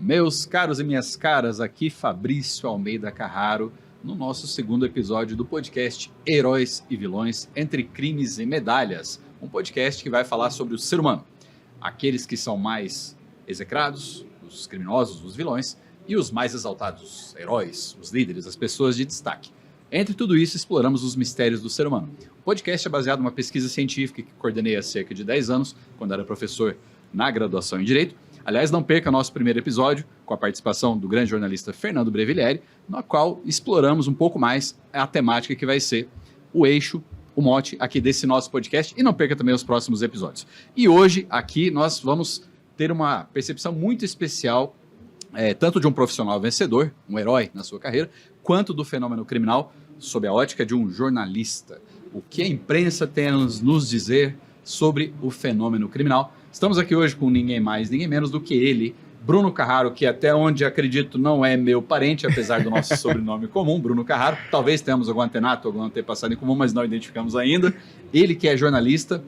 Meus caros e minhas caras, aqui Fabrício Almeida Carraro, no nosso segundo episódio do podcast Heróis e Vilões entre Crimes e Medalhas, um podcast que vai falar sobre o ser humano, aqueles que são mais execrados, os criminosos, os vilões, e os mais exaltados, os heróis, os líderes, as pessoas de destaque. Entre tudo isso, exploramos os mistérios do ser humano. O podcast é baseado numa pesquisa científica que coordenei há cerca de 10 anos, quando era professor na graduação em Direito. Aliás, não perca nosso primeiro episódio, com a participação do grande jornalista Fernando Brevilieri, no qual exploramos um pouco mais a temática que vai ser o eixo, o mote aqui desse nosso podcast, e não perca também os próximos episódios. E hoje, aqui, nós vamos ter uma percepção muito especial, tanto de um profissional vencedor, um herói na sua carreira, quanto do fenômeno criminal, sob a ótica de um jornalista. O que a imprensa tem a nos dizer sobre o fenômeno criminal. Estamos aqui hoje com ninguém mais, ninguém menos do que ele, Bruno Carraro, que até onde acredito não é meu parente, apesar do nosso sobrenome comum, Bruno Carraro. Talvez tenhamos algum antenato, algum antepassado em comum, mas não identificamos ainda. Ele que é jornalista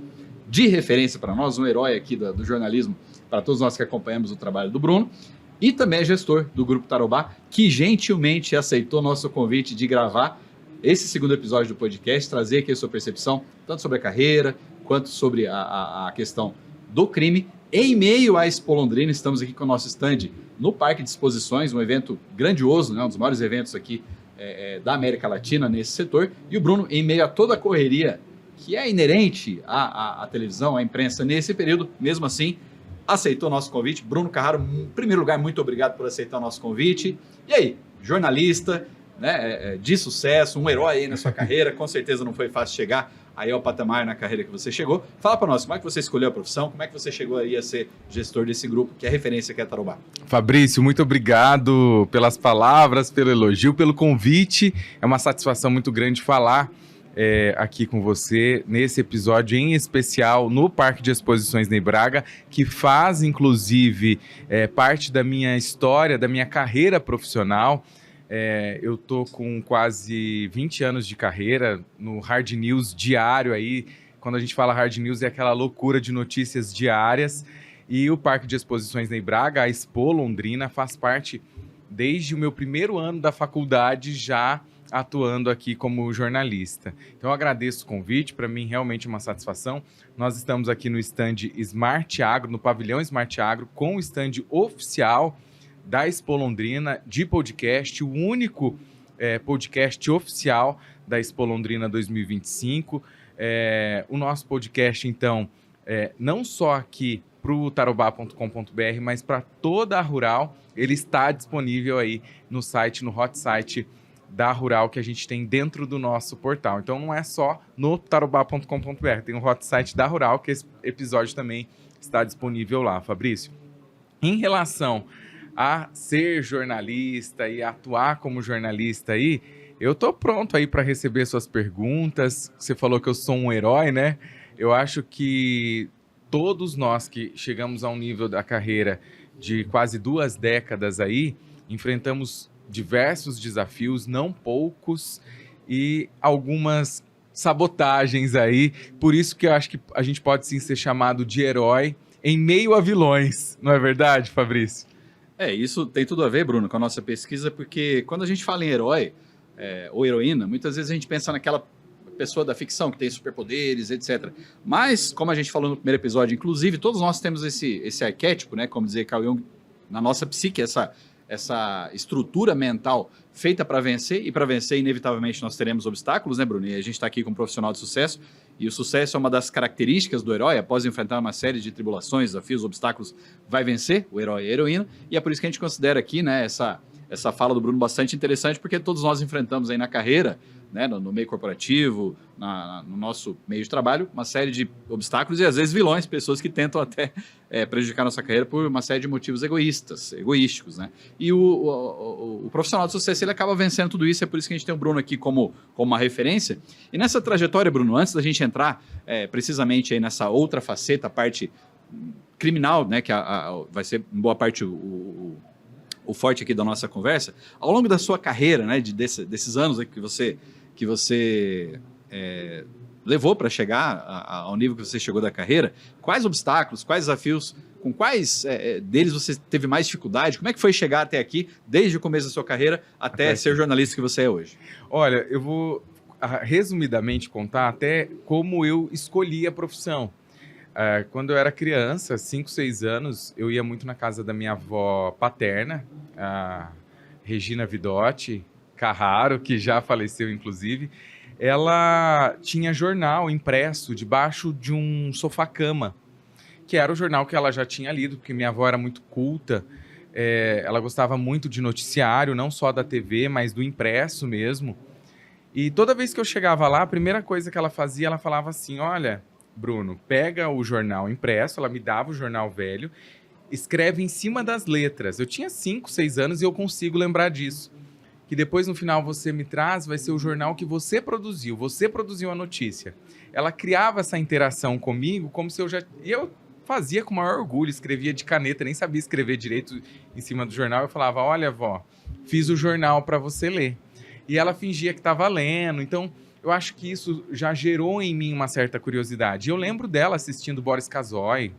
de referência para nós, um herói aqui do jornalismo, para todos nós que acompanhamos o trabalho do Bruno. E também é gestor do Grupo Tarobá, que gentilmente aceitou nosso convite de gravar esse segundo episódio do podcast, trazer aqui a sua percepção, tanto sobre a carreira, quanto sobre a questão do crime. Em meio à Expo Londrina, estamos aqui com o nosso stand no Parque de Exposições, um evento grandioso, né, um dos maiores eventos aqui da América Latina nesse setor. E o Bruno, em meio a toda a correria que é inerente à televisão, à imprensa nesse período, mesmo assim, aceitou o nosso convite. Bruno Carraro, em primeiro lugar, muito obrigado por aceitar o nosso convite. E aí, jornalista, né, de sucesso, um herói aí na sua carreira, com certeza não foi fácil chegar aí ao patamar na carreira que você chegou. Fala para nós, como é que você escolheu a profissão, como é que você chegou aí a ser gestor desse grupo, que é referência aqui a Tarobá? Fabrício, muito obrigado pelas palavras, pelo elogio, pelo convite. É uma satisfação muito grande falar aqui com você, nesse episódio em especial no Parque de Exposições Ney Braga, que faz, inclusive, parte da minha história, da minha carreira profissional. Eu tô com quase 20 anos de carreira no Hard News diário aí. Quando a gente fala Hard News, é aquela loucura de notícias diárias. E o Parque de Exposições Ney Braga, a Expo Londrina, faz parte desde o meu primeiro ano da faculdade, já atuando aqui como jornalista. Então eu agradeço o convite, para mim realmente é uma satisfação. Nós estamos aqui no stand Smart Agro, no pavilhão Smart Agro, com o stand oficial da Expo Londrina de podcast, o único podcast oficial da Expo Londrina 2025. O nosso podcast, então, não só aqui para o tarobá.com.br, mas para toda a Rural, ele está disponível aí no site, no hot site da Rural, que a gente tem dentro do nosso portal. Então não é só no tarobá.com.br, tem o hot site da Rural, que esse episódio também está disponível lá, Fabrício. Em relação a ser jornalista e atuar como jornalista aí, eu tô pronto aí para receber suas perguntas. Você falou que eu sou um herói, né? Eu acho que todos nós que chegamos a um nível da carreira de quase 2 décadas aí, enfrentamos diversos desafios, não poucos, e algumas sabotagens aí. Por isso que eu acho que a gente pode sim ser chamado de herói em meio a vilões. Não é verdade, Fabrício? Isso tem tudo a ver, Bruno, com a nossa pesquisa, porque quando a gente fala em herói ou heroína, muitas vezes a gente pensa naquela pessoa da ficção que tem superpoderes, etc. Mas, como a gente falou no primeiro episódio, inclusive, todos nós temos esse arquétipo, né, como dizia Carl Jung, na nossa psique, essa estrutura mental feita para vencer, e para vencer, inevitavelmente, nós teremos obstáculos, né, Bruno? E a gente está aqui com um profissional de sucesso, e o sucesso é uma das características do herói. Após enfrentar uma série de tribulações, desafios, obstáculos, vai vencer o herói e a heroína, e é por isso que a gente considera aqui, né, essa fala do Bruno bastante interessante, porque todos nós enfrentamos aí na carreira, né, no meio corporativo, no nosso meio de trabalho, uma série de obstáculos e às vezes vilões, pessoas que tentam até prejudicar nossa carreira por uma série de motivos egoísticos, né? E o profissional de sucesso, ele acaba vencendo tudo isso, é por isso que a gente tem o Bruno aqui como uma referência. E nessa trajetória, Bruno, antes da gente entrar precisamente aí nessa outra faceta, a parte criminal, né, que vai ser em boa parte o forte aqui da nossa conversa, ao longo da sua carreira, né, desses anos que você levou para chegar ao nível que você chegou da carreira, quais obstáculos, quais desafios Com quais deles você teve mais dificuldade? Como é que foi chegar até aqui, desde o começo da sua carreira, até ser o jornalista que você é hoje? Olha, eu vou resumidamente contar até como eu escolhi a profissão. Quando eu era criança, 5, 6 anos, eu ia muito na casa da minha avó paterna, a Regina Vidotti Carraro, que já faleceu, inclusive. Ela tinha jornal impresso debaixo de um sofá-cama, que era o jornal que ela já tinha lido, porque minha avó era muito culta. Ela gostava muito de noticiário, não só da TV, mas do impresso mesmo. E toda vez que eu chegava lá, a primeira coisa que ela fazia, ela falava assim: olha, Bruno, pega o jornal impresso, ela me dava o jornal velho, escreve em cima das letras. Eu tinha 5, 6 anos e eu consigo lembrar disso. Que depois no final você me traz, vai ser o jornal que você produziu a notícia. Ela criava essa interação comigo como se eu já... E eu fazia com o maior orgulho, escrevia de caneta, nem sabia escrever direito em cima do jornal. Eu falava: olha, vó, fiz o jornal para você ler. E ela fingia que estava lendo. Então, eu acho que isso já gerou em mim uma certa curiosidade. Eu lembro dela assistindo Boris Casoy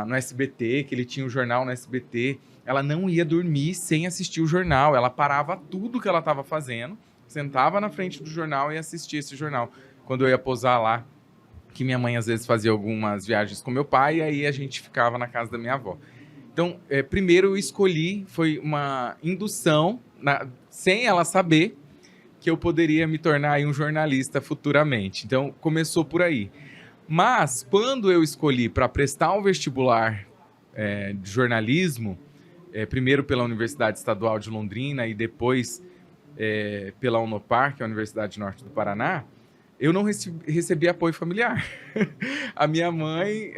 no SBT, que ele tinha o jornal no SBT. Ela não ia dormir sem assistir o jornal. Ela parava tudo que ela estava fazendo, sentava na frente do jornal e assistia esse jornal. Quando eu ia posar lá, que minha mãe às vezes fazia algumas viagens com meu pai, e aí a gente ficava na casa da minha avó. Então, primeiro eu escolhi, foi uma indução, sem ela saber, que eu poderia me tornar aí um jornalista futuramente. Então, começou por aí. Mas, quando eu escolhi para prestar um vestibular de jornalismo, primeiro pela Universidade Estadual de Londrina e depois pela Unopar, que é a Universidade Norte do Paraná, eu não recebi apoio familiar. A minha mãe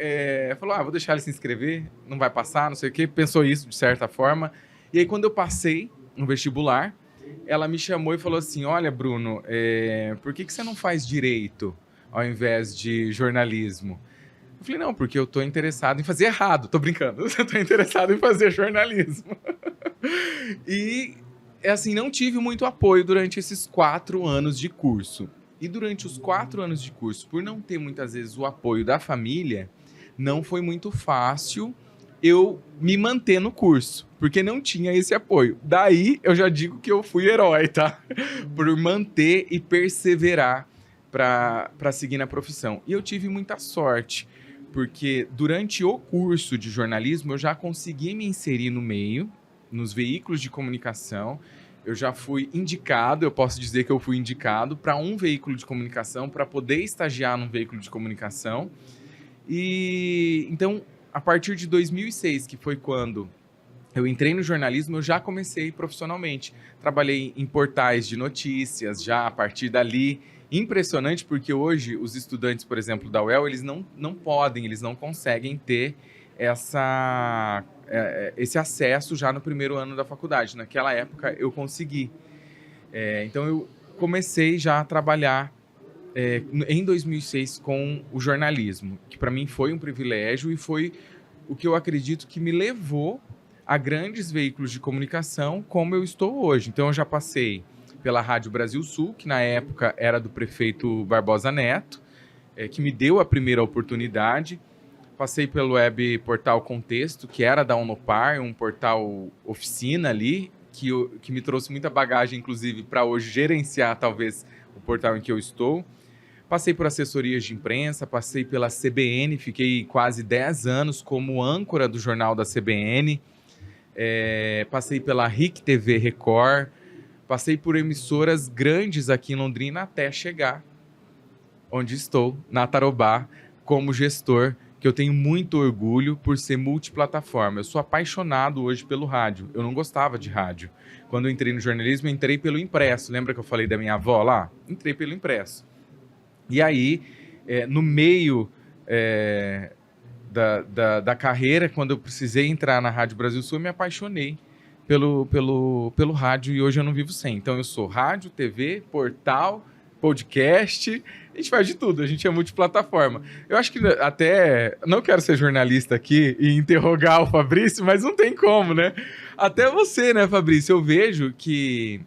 falou: vou deixar ele se inscrever, não vai passar, não sei o quê. Pensou isso de certa forma. E aí, quando eu passei no vestibular, ela me chamou e falou assim: olha, Bruno, por que você não faz direito ao invés de jornalismo? Eu falei: não, porque eu tô interessado em fazer errado. Tô brincando. Eu tô interessado em fazer jornalismo. E, assim, não tive muito apoio durante esses 4 anos de curso. E durante os 4 anos de curso, por não ter muitas vezes o apoio da família, não foi muito fácil eu me manter no curso, porque não tinha esse apoio. Daí eu já digo que eu fui herói, tá? Por manter e perseverar para seguir na profissão. E eu tive muita sorte, porque durante o curso de jornalismo eu já consegui me inserir no meio, nos veículos de comunicação. Eu já fui indicado, eu posso dizer que eu fui indicado para um veículo de comunicação, para poder estagiar num veículo de comunicação. E então, a partir de 2006, que foi quando eu entrei no jornalismo, eu já comecei profissionalmente. Trabalhei em portais de notícias, já a partir dali. Impressionante, porque hoje os estudantes, por exemplo, da UEL, eles não podem, eles não conseguem ter esse acesso já no primeiro ano da faculdade. Naquela época eu consegui. Então eu comecei já a trabalhar em 2006 com o jornalismo, que para mim foi um privilégio e foi o que eu acredito que me levou a grandes veículos de comunicação como eu estou hoje. Então eu já passei pela Rádio Brasil Sul, que na época era do prefeito Barbosa Neto, que me deu a primeira oportunidade. Passei pelo web portal Contexto, que era da Unopar, um portal oficina ali, que me trouxe muita bagagem, inclusive, para hoje gerenciar, talvez, o portal em que eu estou. Passei por assessorias de imprensa, passei pela CBN, fiquei quase 10 anos como âncora do jornal da CBN. Passei pela RIC TV Record, passei por emissoras grandes aqui em Londrina até chegar onde estou, na Tarobá, como gestor, que eu tenho muito orgulho por ser multiplataforma. Eu sou apaixonado hoje pelo rádio. Eu não gostava de rádio. Quando eu entrei no jornalismo, eu entrei pelo impresso. Lembra que eu falei da minha avó lá? Entrei pelo impresso. E aí, no meio da carreira, quando eu precisei entrar na Rádio Brasil Sul, eu me apaixonei pelo rádio e hoje eu não vivo sem. Então eu sou rádio, TV, portal, podcast, a gente faz de tudo, a gente é multiplataforma. Eu acho que até, não quero ser jornalista aqui e interrogar o Fabrício, mas não tem como, né? Até você, né, Fabrício? Eu vejo que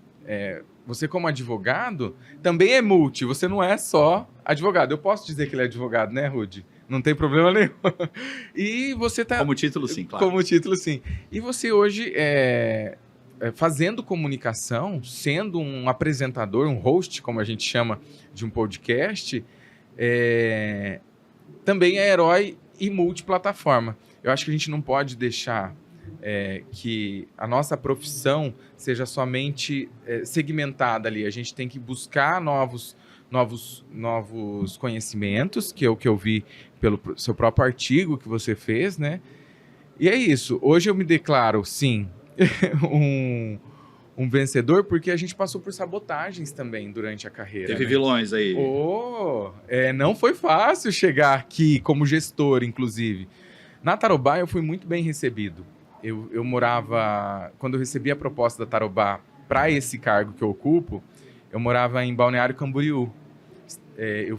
você como advogado também é multi, você não é só advogado. Eu posso dizer que ele é advogado, né, Rudy? Não tem problema nenhum. E você tá... Como título, sim, claro. Como título, sim. E você hoje, fazendo comunicação, sendo um apresentador, um host, como a gente chama, de um podcast, também é herói e multiplataforma. Eu acho que a gente não pode deixar que a nossa profissão seja somente segmentada ali. A gente tem que buscar novos conhecimentos, que é o que eu vi pelo seu próprio artigo que você fez, né? E é isso. Hoje eu me declaro, sim, um vencedor, porque a gente passou por sabotagens também durante a carreira. Teve né? vilões aí. Não foi fácil chegar aqui como gestor, inclusive. Na Tarobá eu fui muito bem recebido. Eu morava... Quando eu recebi a proposta da Tarobá para esse cargo que eu ocupo, eu morava em Balneário Camboriú. Eu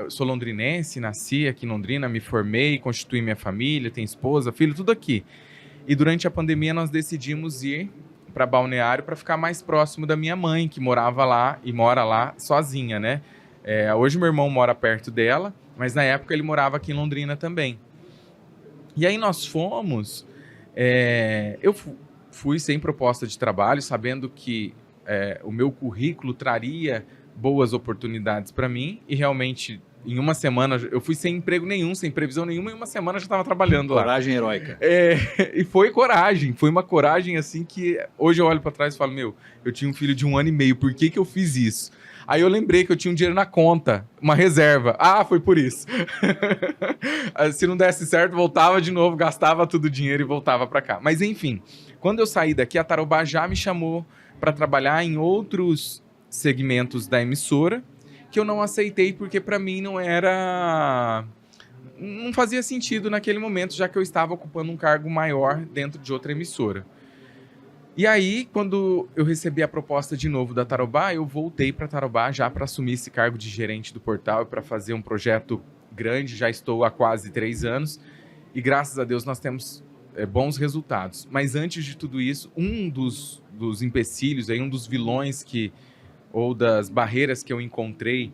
sou londrinense, nasci aqui em Londrina, me formei, constituí minha família, tenho esposa, filho, tudo aqui. E durante a pandemia nós decidimos ir para Balneário para ficar mais próximo da minha mãe, que morava lá e mora lá sozinha, né? Hoje meu irmão mora perto dela, mas na época ele morava aqui em Londrina também. E aí nós fomos... eu fui sem proposta de trabalho, sabendo que o meu currículo traria boas oportunidades para mim, e realmente em uma semana eu fui sem emprego nenhum, sem previsão nenhuma, e em uma semana eu já estava trabalhando lá. Coragem heróica. E foi coragem, foi uma coragem assim que hoje eu olho para trás e falo, eu tinha um filho de 1 ano e meio, por que eu fiz isso? Aí eu lembrei que eu tinha um dinheiro na conta, uma reserva. Foi por isso. Se não desse certo, voltava de novo, gastava todo o dinheiro e voltava para cá. Mas enfim, quando eu saí daqui, a Tarobá já me chamou para trabalhar em outros segmentos da emissora, que eu não aceitei porque para mim não fazia sentido naquele momento, já que eu estava ocupando um cargo maior dentro de outra emissora. E aí, quando eu recebi a proposta de novo da Tarobá, eu voltei para a Tarobá já para assumir esse cargo de gerente do portal e para fazer um projeto grande. Já estou há quase 3 anos e, graças a Deus, nós temos bons resultados. Mas antes de tudo isso, um dos empecilhos, um dos vilões ou das barreiras que eu encontrei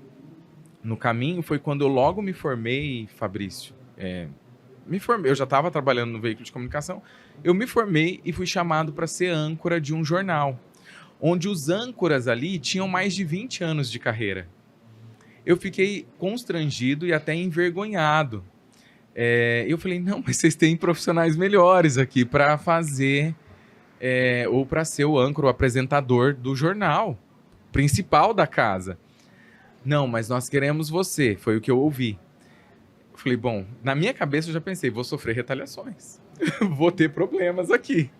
no caminho foi quando eu logo me formei, Fabrício. Eu já estava trabalhando no veículo de comunicação, eu me formei e fui chamado para ser âncora de um jornal, onde os âncoras ali tinham mais de 20 anos de carreira. Eu fiquei constrangido e até envergonhado. Eu falei, não, mas vocês têm profissionais melhores aqui para fazer, ou para ser o âncora, o apresentador do jornal principal da casa. Não, mas nós queremos você, foi o que eu ouvi. Eu falei, bom, na minha cabeça eu já pensei, vou sofrer retaliações, vou ter problemas aqui.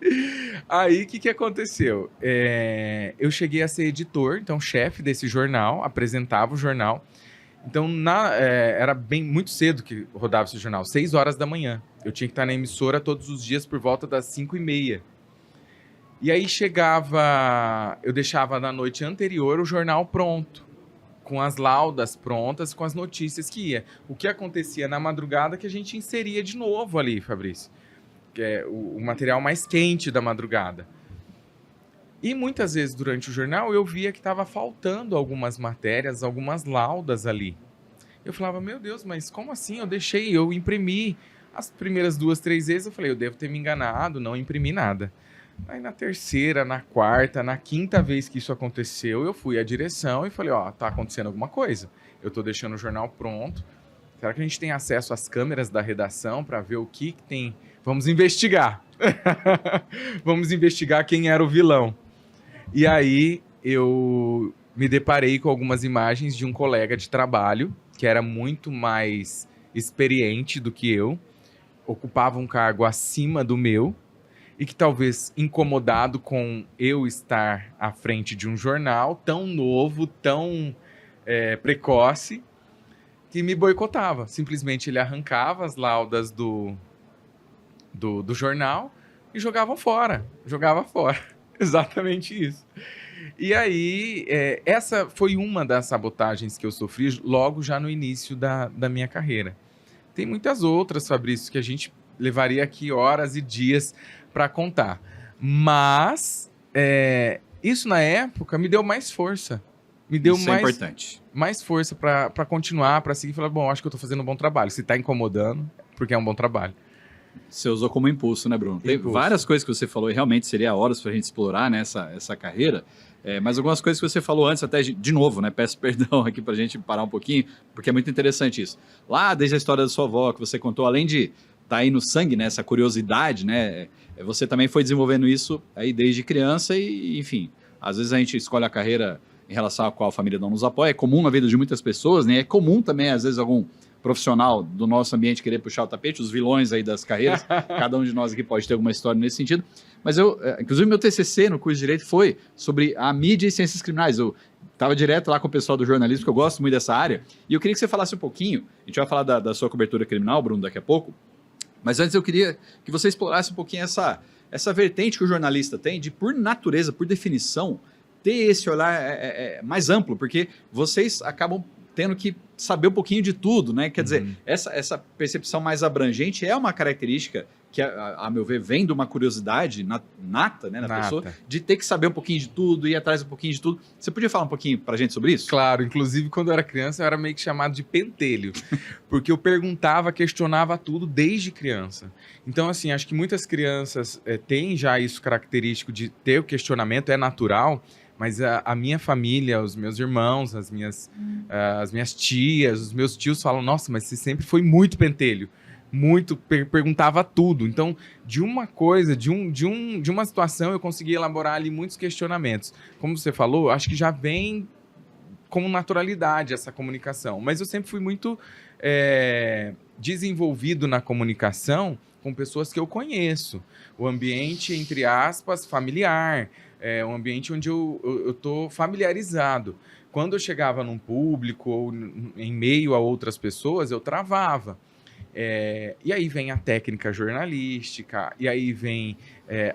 Aí, o que aconteceu? Eu cheguei a ser editor, então chefe desse jornal, apresentava o jornal. Então, era muito cedo que rodava esse jornal, 6 horas da manhã. Eu tinha que estar na emissora todos os dias por volta das 5h30. E aí eu deixava na noite anterior o jornal pronto, com as laudas prontas, com as notícias que ia. O que acontecia na madrugada que a gente inseria de novo ali, Fabrício, que é o material mais quente da madrugada. E muitas vezes durante o jornal eu via que estava faltando algumas matérias, algumas laudas ali. Eu falava, meu Deus, mas como assim? Eu imprimi as primeiras 2, 3 vezes, eu falei, eu devo ter me enganado, não imprimi nada. Aí na terceira, na quarta, na quinta vez que isso aconteceu, eu fui à direção e falei, tá acontecendo alguma coisa. Eu tô deixando o jornal pronto. Será que a gente tem acesso às câmeras da redação para ver o que tem? Vamos investigar. Vamos investigar quem era o vilão. E aí eu me deparei com algumas imagens de um colega de trabalho que era muito mais experiente do que eu, ocupava um cargo acima do meu, e que talvez incomodado com eu estar à frente de um jornal tão novo, tão precoce, que me boicotava. Simplesmente ele arrancava as laudas do jornal e jogava fora. Exatamente isso. E aí, essa foi uma das sabotagens que eu sofri logo já no início da minha carreira. Tem muitas outras, Fabrício, que a gente levaria aqui horas e dias para contar. Mas isso na época me deu mais força. me deu Isso é importante. mais força para continuar, para seguir e falar, bom, acho que eu tô fazendo um bom trabalho. Se tá incomodando, porque é um bom trabalho. Você usou como impulso, né, Bruno? Tem Impulso. várias coisas que você falou e realmente seria horas para a gente explorar, né, essa carreira. Mas algumas coisas que você falou antes, até de novo, né? Peço perdão aqui para a gente parar um pouquinho, porque é muito interessante isso. Lá, desde a história da sua avó, que você contou, além de estar aí no sangue, né, essa curiosidade, né? Você também foi desenvolvendo isso aí desde criança e, enfim, às vezes a gente escolhe a carreira em relação a qual a família não nos apoia. É comum na vida de muitas pessoas, né? É comum também, às vezes, algum profissional do nosso ambiente querer puxar o tapete, os vilões aí das carreiras. Cada um de nós aqui pode ter alguma história nesse sentido. Mas inclusive, meu TCC no curso de Direito foi sobre a mídia e ciências criminais. Eu estava direto lá com o pessoal do jornalismo, que eu gosto muito dessa área, e eu queria que você falasse um pouquinho. A gente vai falar da sua cobertura criminal, Bruno, daqui a pouco. Mas antes eu queria que você explorasse um pouquinho essa vertente que o jornalista tem de, por natureza, por definição, ter esse olhar mais amplo, porque vocês acabam tendo que saber um pouquinho de tudo, né? Quer dizer, essa percepção mais abrangente é uma característica que, a meu ver, vem de uma curiosidade nata, né, na pessoa, de ter que saber um pouquinho de tudo, ir atrás um pouquinho de tudo. Você podia falar um pouquinho pra gente sobre isso? Claro, inclusive quando eu era criança eu era meio que chamado de pentelho, porque eu perguntava, questionava tudo desde criança. Então, assim, acho que muitas crianças têm já isso característico de ter o questionamento, é natural, mas a minha família, os meus irmãos, as minhas tias, os meus tios falam, nossa, mas você sempre foi muito pentelho. Muito, perguntava tudo. Então, de uma coisa, de uma situação, eu consegui elaborar ali muitos questionamentos. Como você falou, acho que já vem com naturalidade essa comunicação. Mas eu sempre fui muito desenvolvido na comunicação com pessoas que eu conheço. O ambiente, entre aspas, familiar. Um ambiente onde eu estou familiarizado. Quando eu chegava num público ou em meio a outras pessoas, eu travava. E aí vem a técnica jornalística, e aí vem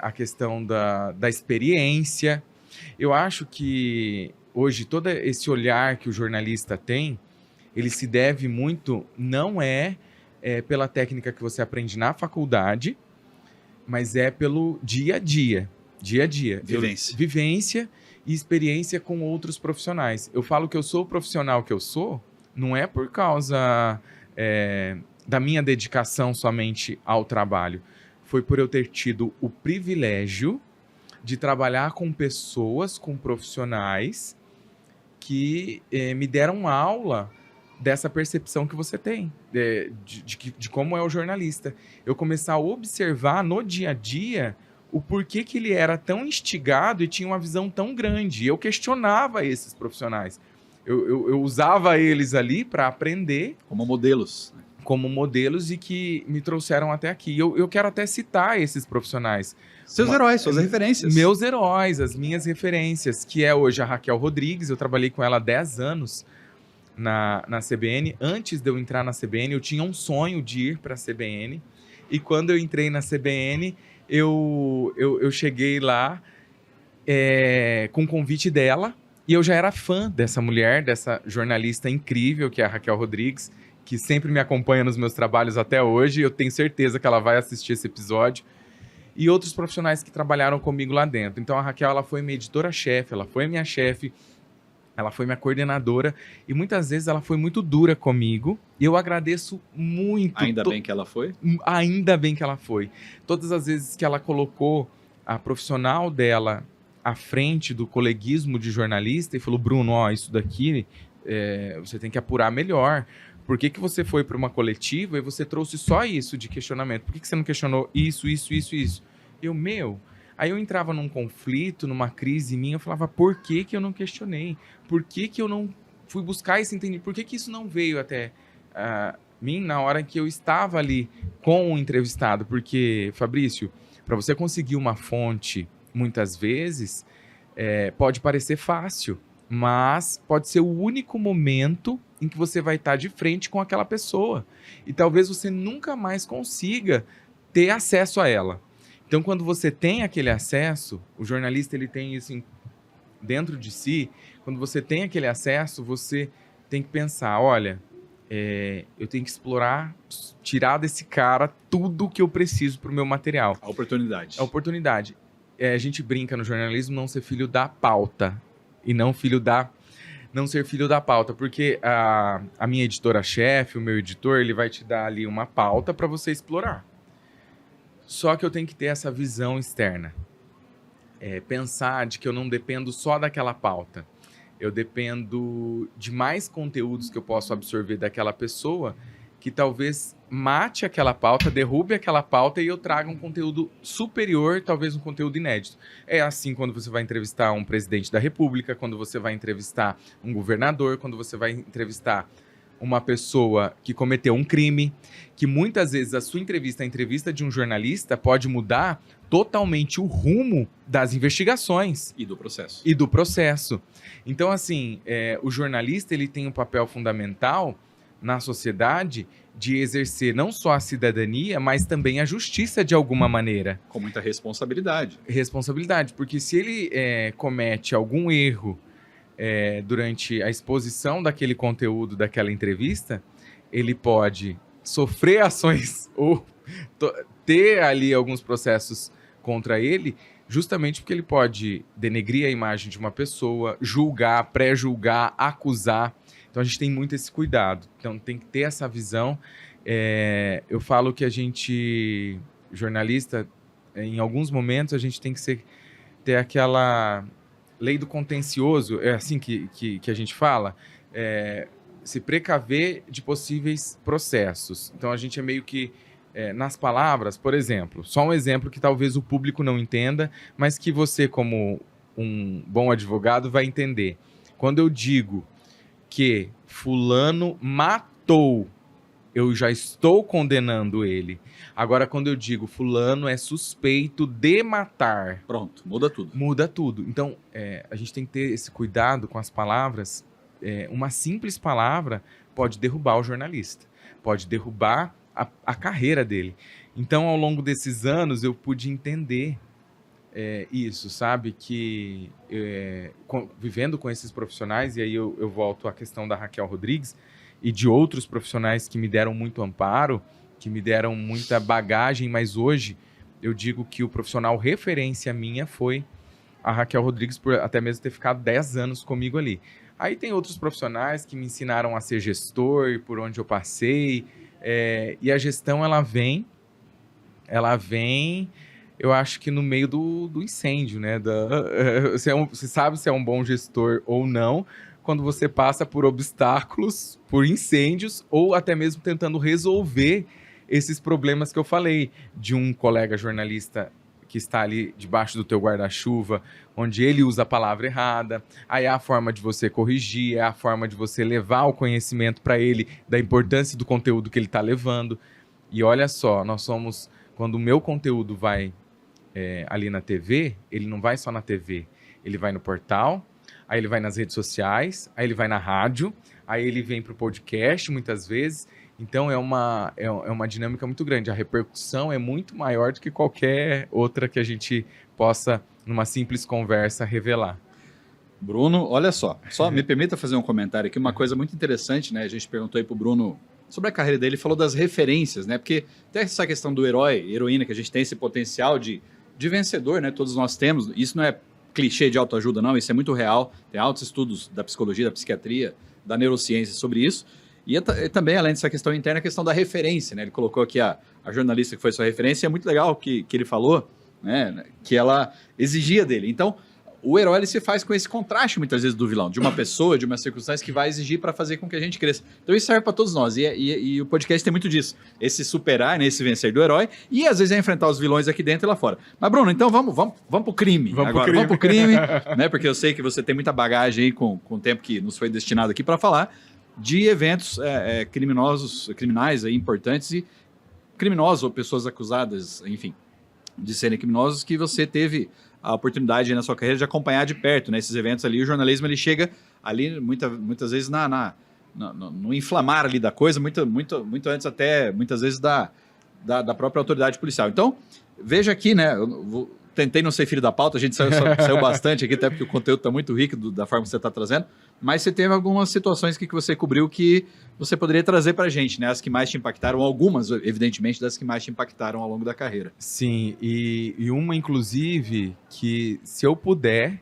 a questão da experiência. Eu acho que hoje todo esse olhar que o jornalista tem, ele se deve muito, não pela técnica que você aprende na faculdade, mas pelo dia a dia. Dia a dia. Vivência e experiência com outros profissionais. Eu falo que eu sou o profissional que eu sou, não é por causa da minha dedicação somente ao trabalho. Foi por eu ter tido o privilégio de trabalhar com pessoas, com profissionais que me deram aula dessa percepção que você tem, de como é o jornalista. Eu começar a observar no dia a dia o porquê que ele era tão instigado e tinha uma visão tão grande. Eu questionava esses profissionais. Eu usava eles ali para aprender. Como modelos. Como modelos e que me trouxeram até aqui. Eu quero até citar esses profissionais. Seus heróis, suas referências. Meus heróis, as minhas referências, que é hoje a Raquel Rodrigues. Eu trabalhei com ela há 10 anos na CBN. Antes de eu entrar na CBN, eu tinha um sonho de ir para a CBN. E quando eu entrei na CBN, eu cheguei lá com o convite dela. E eu já era fã dessa mulher, dessa jornalista incrível, que é a Raquel Rodrigues, que sempre me acompanha nos meus trabalhos até hoje. Eu tenho certeza que ela vai assistir esse episódio. E outros profissionais que trabalharam comigo lá dentro. Então, a Raquel, ela foi minha editora-chefe, ela foi minha chefe, ela foi minha coordenadora. E muitas vezes ela foi muito dura comigo. E eu agradeço muito. Ainda bem que ela foi? Ainda bem que ela foi. Todas as vezes que ela colocou a profissional dela à frente do coleguismo de jornalista e falou, Bruno, isso daqui você tem que apurar melhor. Por que você foi para uma coletiva e você trouxe só isso de questionamento? Por que você não questionou isso? Aí eu entrava num conflito, numa crise minha, eu falava, por que eu não questionei? Por que eu não fui buscar esse entendimento? Por que isso não veio até mim na hora que eu estava ali com o entrevistado? Porque, Fabrício, para você conseguir uma fonte, muitas vezes, pode parecer fácil, mas pode ser o único momento em que você vai estar de frente com aquela pessoa. E talvez você nunca mais consiga ter acesso a ela. Então, quando você tem aquele acesso, o jornalista ele tem isso dentro de si, quando você tem aquele acesso, você tem que pensar, olha, eu tenho que explorar, tirar desse cara tudo que eu preciso para o meu material. A oportunidade. A oportunidade. A gente brinca no jornalismo não ser filho da pauta e não filho da não ser filho da pauta, porque a minha editora-chefe, o meu editor, ele vai te dar ali uma pauta para você explorar. Só que eu tenho que ter essa visão externa. Pensar de que eu não dependo só daquela pauta. Eu dependo de mais conteúdos que eu posso absorver daquela pessoa, que talvez mate aquela pauta, derrube aquela pauta e eu traga um conteúdo superior, talvez um conteúdo inédito. É assim quando você vai entrevistar um presidente da República, quando você vai entrevistar um governador, quando você vai entrevistar uma pessoa que cometeu um crime, que muitas vezes a sua entrevista, a entrevista de um jornalista, pode mudar totalmente o rumo das investigações. E do processo. E do processo. Então, assim, o jornalista ele tem um papel fundamental na sociedade de exercer não só a cidadania, mas também a justiça de alguma maneira. Com muita responsabilidade. Responsabilidade, porque se ele comete algum erro durante a exposição daquele conteúdo, daquela entrevista, ele pode sofrer ações ou ter ali alguns processos contra ele, justamente porque ele pode denegrir a imagem de uma pessoa, julgar, pré-julgar, acusar. Então a gente tem muito esse cuidado. Então tem que ter essa visão. Eu falo que a gente, jornalista, em alguns momentos a gente tem que ter aquela lei do contencioso, é assim que a gente fala, se precaver de possíveis processos. Então a gente é meio que, nas palavras, por exemplo, só um exemplo que talvez o público não entenda, mas que você, como um bom advogado, vai entender. Quando eu digo que fulano matou, eu já estou condenando ele. Agora, quando eu digo fulano é suspeito de matar... Pronto, muda tudo. Muda tudo. Então, a gente tem que ter esse cuidado com as palavras. Uma simples palavra pode derrubar o jornalista, pode derrubar a carreira dele. Então, ao longo desses anos, eu pude entender isso, sabe? Que vivendo com esses profissionais, e aí eu volto à questão da Raquel Rodrigues e de outros profissionais que me deram muito amparo, que me deram muita bagagem, mas hoje eu digo que o profissional referência minha foi a Raquel Rodrigues, por até mesmo ter ficado 10 anos comigo ali. Aí tem outros profissionais que me ensinaram a ser gestor, por onde eu passei, e a gestão ela vem, eu acho que no meio do incêndio, né? Você sabe se é um bom gestor ou não, quando você passa por obstáculos, por incêndios, ou até mesmo tentando resolver esses problemas que eu falei, de um colega jornalista que está ali debaixo do teu guarda-chuva, onde ele usa a palavra errada, aí é a forma de você corrigir, é a forma de você levar o conhecimento para ele da importância do conteúdo que ele está levando. E olha só, quando o meu conteúdo vai ali na TV, ele não vai só na TV, ele vai no portal, aí ele vai nas redes sociais, aí ele vai na rádio, aí ele vem para o podcast muitas vezes. Então é uma dinâmica muito grande. A repercussão é muito maior do que qualquer outra que a gente possa, numa simples conversa, revelar. Bruno, olha só me permita fazer um comentário aqui, uma coisa muito interessante, né? A gente perguntou aí pro Bruno sobre a carreira dele, falou das referências, né? Porque até essa questão do herói, heroína, que a gente tem esse potencial de vencedor, né? Todos nós temos. Isso não é clichê de autoajuda, não. Isso é muito real. Tem altos estudos da psicologia, da psiquiatria, da neurociência sobre isso. E também, além dessa questão interna, a questão da referência, né? Ele colocou aqui a jornalista que foi sua referência, e é muito legal que ele falou, né? Que ela exigia dele. Então, o herói ele se faz com esse contraste, muitas vezes, do vilão, de uma pessoa, de uma circunstância que vai exigir para fazer com que a gente cresça. Então, isso serve para todos nós. E o podcast tem muito disso. Esse superar, né? Esse vencer do herói, e às vezes é enfrentar os vilões aqui dentro e lá fora. Mas, Bruno, então vamos pro crime. Vamos pro crime, né? Porque eu sei que você tem muita bagagem aí com o tempo que nos foi destinado aqui para falar de eventos criminais aí, importantes e criminosos ou pessoas acusadas, enfim, de serem criminosos, que você teve a oportunidade aí na sua carreira de acompanhar de perto, né? Esses eventos ali, o jornalismo ele chega ali muitas vezes no inflamar ali da coisa, muito antes até, muitas vezes, da própria autoridade policial. Então, veja aqui, né? Tentei não ser filho da pauta, a gente saiu bastante aqui, até porque o conteúdo está muito rico da forma que você está trazendo, mas você teve algumas situações que você cobriu que você poderia trazer para a gente, né? As que mais te impactaram, algumas, evidentemente, das que mais te impactaram ao longo da carreira. Sim, e uma, inclusive, que se eu puder,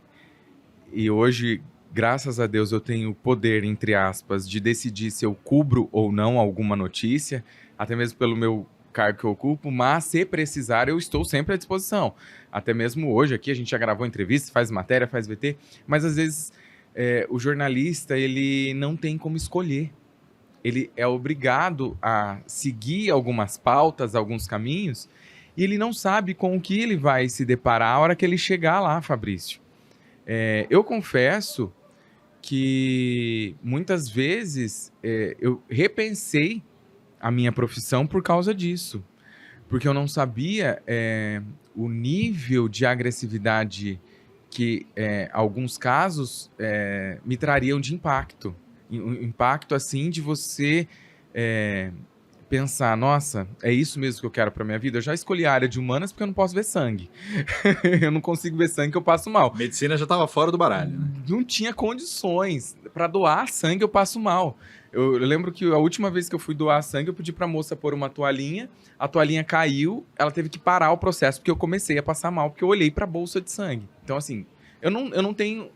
e hoje, graças a Deus eu tenho o poder, entre aspas, de decidir se eu cubro ou não alguma notícia, até mesmo pelo meu cargo que eu ocupo, mas se precisar eu estou sempre à disposição. Até mesmo hoje aqui a gente já gravou entrevista, faz matéria, faz VT, mas às vezes o jornalista ele não tem como escolher. Ele é obrigado a seguir algumas pautas, alguns caminhos, e ele não sabe com o que ele vai se deparar a hora que ele chegar lá, Fabrício. Eu confesso que muitas vezes eu repensei a minha profissão por causa disso. Porque eu não sabia o nível de agressividade que alguns casos me trariam de impacto. Um impacto assim de você pensar, nossa, é isso mesmo que eu quero para minha vida? Eu já escolhi a área de humanas porque eu não posso ver sangue. Eu não consigo ver sangue que eu passo mal. Medicina já estava fora do baralho, né? Não tinha condições. Para doar sangue eu passo mal. Eu lembro que a última vez que eu fui doar sangue, eu pedi pra moça pôr uma toalhinha, a toalhinha caiu, ela teve que parar o processo, porque eu comecei a passar mal, porque eu olhei pra bolsa de sangue. Então, assim, eu não tenho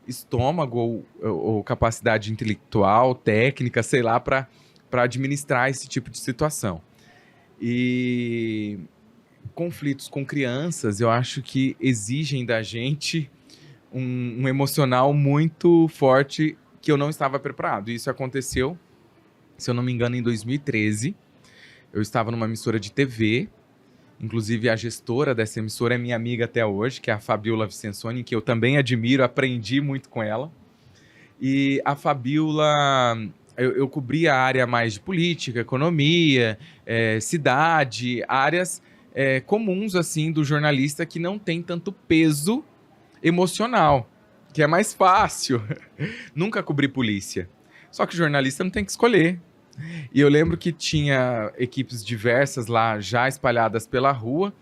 estômago ou capacidade intelectual, técnica, sei lá, pra administrar esse tipo de situação. E conflitos com crianças, eu acho que exigem da gente um emocional muito forte que eu não estava preparado. Isso aconteceu, se eu não me engano, em 2013. Eu estava numa emissora de TV, inclusive a gestora dessa emissora é minha amiga até hoje, que é a Fabiola Vicensoni, que eu também admiro, aprendi muito com ela. E a Fabiola, eu cobri a área mais de política, economia, cidade, áreas comuns assim do jornalista que não tem tanto peso emocional, que é mais fácil. Nunca cobri polícia. Só que o jornalista não tem que escolher. E eu lembro que tinha equipes diversas lá, já espalhadas pela rua,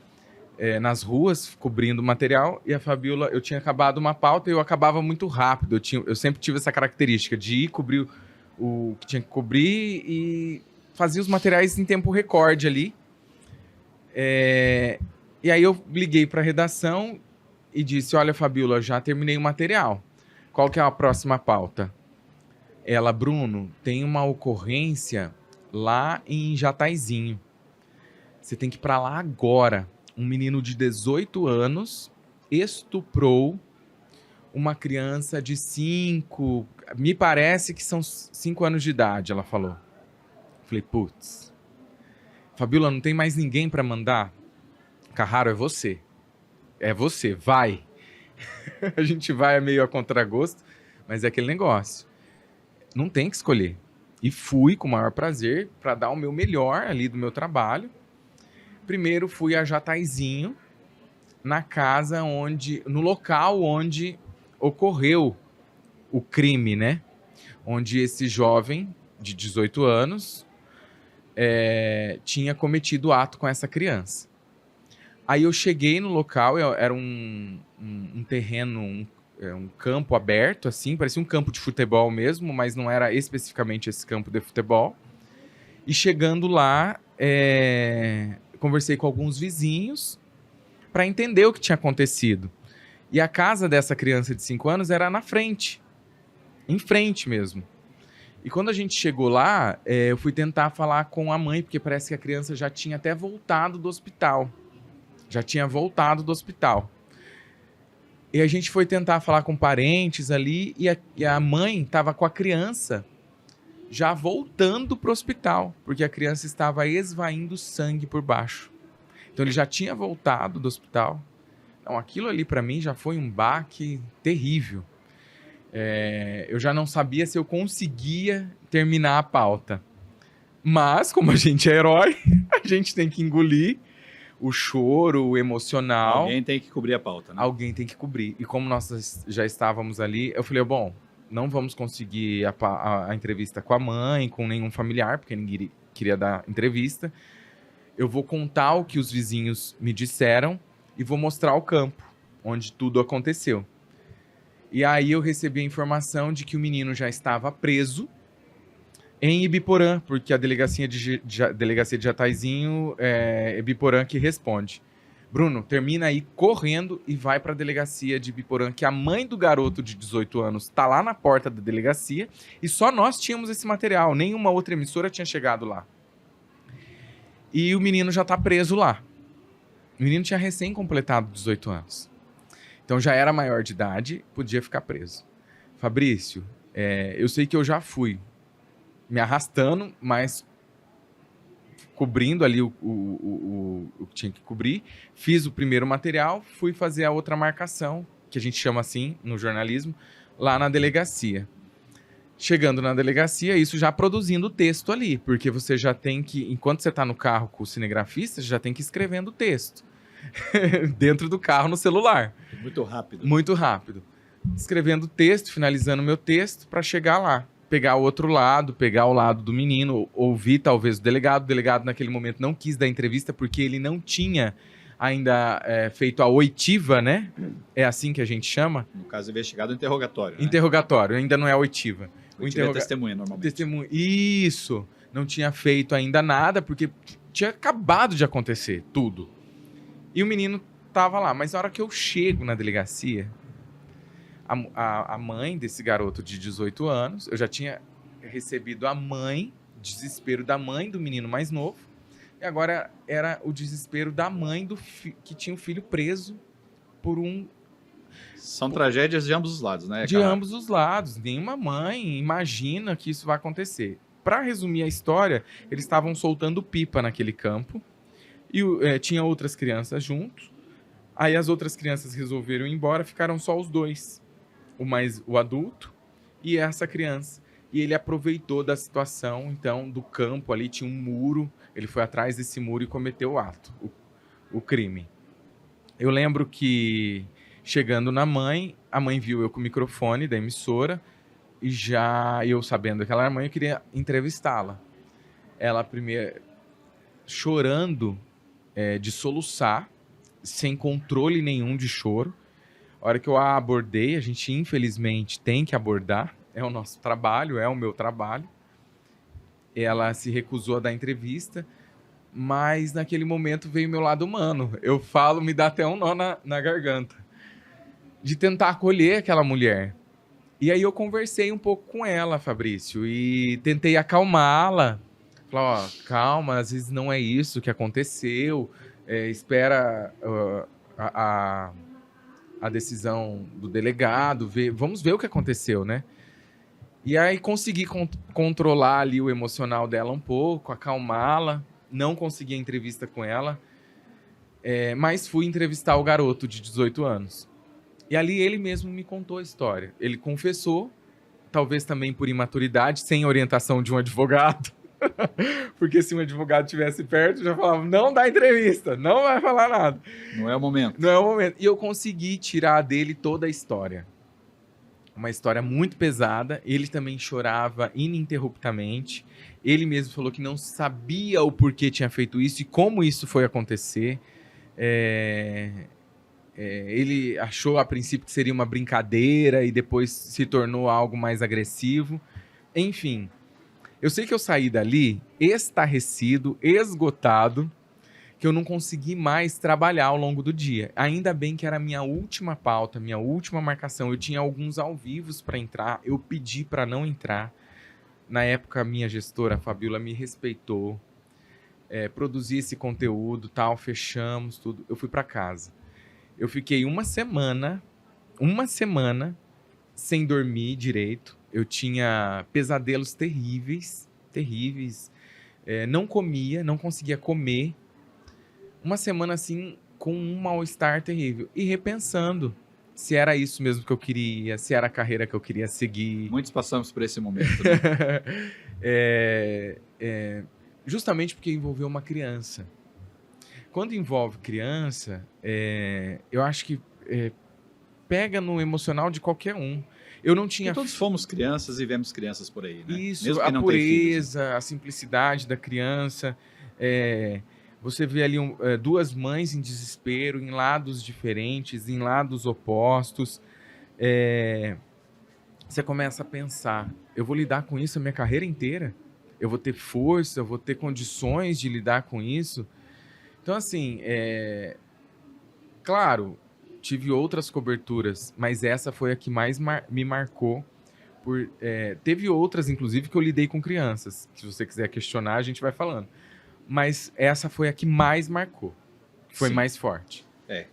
nas ruas, cobrindo material, e a Fabiola, eu tinha acabado uma pauta e eu acabava muito rápido. Eu sempre tive essa característica de ir cobrir o que tinha que cobrir e fazia os materiais em tempo recorde ali. E aí eu liguei para a redação e disse, olha, Fabiola, já terminei o material. Qual que é a próxima pauta? Ela, Bruno, tem uma ocorrência lá em Jataizinho. Você tem que ir para lá agora. Um menino de 18 anos estuprou uma criança de 5, me parece que são 5 anos de idade, ela falou. Falei, putz. Fabiola, não tem mais ninguém para mandar? Carraro, é você. É você, vai. A gente vai meio a contragosto, mas é aquele negócio. Não tem que escolher. E fui com o maior prazer para dar o meu melhor ali do meu trabalho. Primeiro fui a Jataizinho, na casa no local onde ocorreu o crime, né? Onde esse jovem de 18 anos tinha cometido o ato com essa criança. Aí eu cheguei no local, era um terreno, um campo aberto, assim, parecia um campo de futebol mesmo, mas não era especificamente esse campo de futebol. E chegando lá, conversei com alguns vizinhos para entender o que tinha acontecido. E a casa dessa criança de 5 anos era na frente, em frente mesmo. E quando a gente chegou lá, eu fui tentar falar com a mãe, porque parece que a criança já tinha até voltado do hospital. E a gente foi tentar falar com parentes ali, e a mãe estava com a criança já voltando para o hospital, porque a criança estava esvaindo sangue por baixo. Então ele já tinha voltado do hospital. Então aquilo ali para mim já foi um baque terrível. Eu já não sabia se eu conseguia terminar a pauta. Mas, como a gente é herói, a gente tem que engolir o choro, o emocional. Alguém tem que cobrir a pauta, né? Alguém tem que cobrir. E como nós já estávamos ali, eu falei, bom, não vamos conseguir a entrevista com a mãe, com nenhum familiar, porque ninguém queria dar entrevista. Eu vou contar o que os vizinhos me disseram e vou mostrar o campo, onde tudo aconteceu. E aí eu recebi a informação de que o menino já estava preso em Ibiporã, porque a delegacia de Jataizinho é Ibiporã que responde. Bruno, termina aí correndo e vai para a delegacia de Biporã, que a mãe do garoto de 18 anos tá lá na porta da delegacia e só nós tínhamos esse material, nenhuma outra emissora tinha chegado lá. E o menino já tá preso lá. O menino tinha recém completado 18 anos. Então já era maior de idade, podia ficar preso. Fabrício, eu sei que eu já fui me arrastando, mas cobrindo ali o que tinha que cobrir. Fiz o primeiro material, fui fazer a outra marcação, que a gente chama assim no jornalismo, lá na delegacia. Chegando na delegacia, isso já produzindo o texto ali, porque você já tem que, enquanto você está no carro com o cinegrafista, você já tem que ir escrevendo o texto. Dentro do carro, no celular. Muito rápido. Muito rápido. Escrevendo o texto, finalizando o meu texto, para chegar lá. Pegar o outro lado, pegar o lado do menino, ouvir talvez o delegado. O delegado naquele momento não quis dar entrevista porque ele não tinha ainda feito a oitiva, né? É assim que a gente chama? No caso, investigado, interrogatório. Né? Interrogatório, ainda não é a oitiva. Oitiva é testemunha, normalmente. Testemunha. Isso. Não tinha feito ainda nada porque tinha acabado de acontecer tudo. E o menino tava lá. Mas na hora que eu chego na delegacia, a mãe desse garoto de 18 anos, eu já tinha recebido a mãe, desespero da mãe do menino mais novo, e agora era o desespero da mãe que tinha o filho preso por um... São tragédias de ambos os lados, né? De ambos os lados. Nenhuma mãe imagina que isso vai acontecer. Para resumir a história, eles estavam soltando pipa naquele campo, e tinha outras crianças juntos. Aí as outras crianças resolveram ir embora, ficaram só os dois. O adulto e essa criança. E ele aproveitou da situação, então, do campo ali, tinha um muro, ele foi atrás desse muro e cometeu o ato, o crime. Eu lembro que, chegando na mãe, a mãe viu eu com o microfone da emissora, e já eu sabendo que ela era mãe, eu queria entrevistá-la. Ela primeiro, chorando de soluçar, sem controle nenhum de choro. A hora que eu a abordei, a gente infelizmente tem que abordar, é o nosso trabalho, é o meu trabalho. Ela se recusou a dar entrevista, mas naquele momento veio o meu lado humano. Eu falo, me dá até um nó na garganta, de tentar acolher aquela mulher. E aí eu conversei um pouco com ela, Fabrício, e tentei acalmá-la. Falar, ó, calma, às vezes não é isso que aconteceu, espera a decisão do delegado, vamos ver o que aconteceu, né? E aí consegui controlar ali o emocional dela um pouco, acalmá-la, não consegui a entrevista com ela, mas fui entrevistar o garoto de 18 anos. E ali ele mesmo me contou a história. Ele confessou, talvez também por imaturidade, sem orientação de um advogado, porque se um advogado estivesse perto, já falava, não dá entrevista, não vai falar nada. Não é o momento. Não é o momento. E eu consegui tirar dele toda a história. Uma história muito pesada. Ele também chorava ininterruptamente. Ele mesmo falou que não sabia o porquê tinha feito isso e como isso foi acontecer. Ele achou a princípio que seria uma brincadeira e depois se tornou algo mais agressivo. Enfim, eu sei que eu saí dali estarrecido, esgotado, que eu não consegui mais trabalhar ao longo do dia. Ainda bem que era a minha última pauta, minha última marcação. Eu tinha alguns ao vivo para entrar, eu pedi para não entrar. Na época, a minha gestora, a Fabiola, me respeitou. Produzi esse conteúdo, tal, fechamos tudo. Eu fui para casa. Eu fiquei uma semana sem dormir direito. Eu tinha pesadelos terríveis. Não comia, não conseguia comer. Uma semana assim, com um mal-estar terrível. E repensando se era isso mesmo que eu queria, se era a carreira que eu queria seguir. Muitos passamos por esse momento, né? Justamente porque envolveu uma criança. Quando envolve criança, eu acho que pega no emocional de qualquer um. Eu não tinha... E todos fomos crianças e vemos crianças por aí, né? Isso, mesmo que a não tenha filhos, pureza, a simplicidade da criança. Você vê ali duas mães em desespero, em lados diferentes, em lados opostos. Você começa a pensar, eu vou lidar com isso a minha carreira inteira? Eu vou ter força, eu vou ter condições de lidar com isso? Então, assim, Claro, tive outras coberturas, mas essa foi a que mais me marcou. Teve outras, inclusive, que eu lidei com crianças. Se você quiser questionar, a gente vai falando. Mas essa foi a que mais marcou. Foi Sim. mais forte.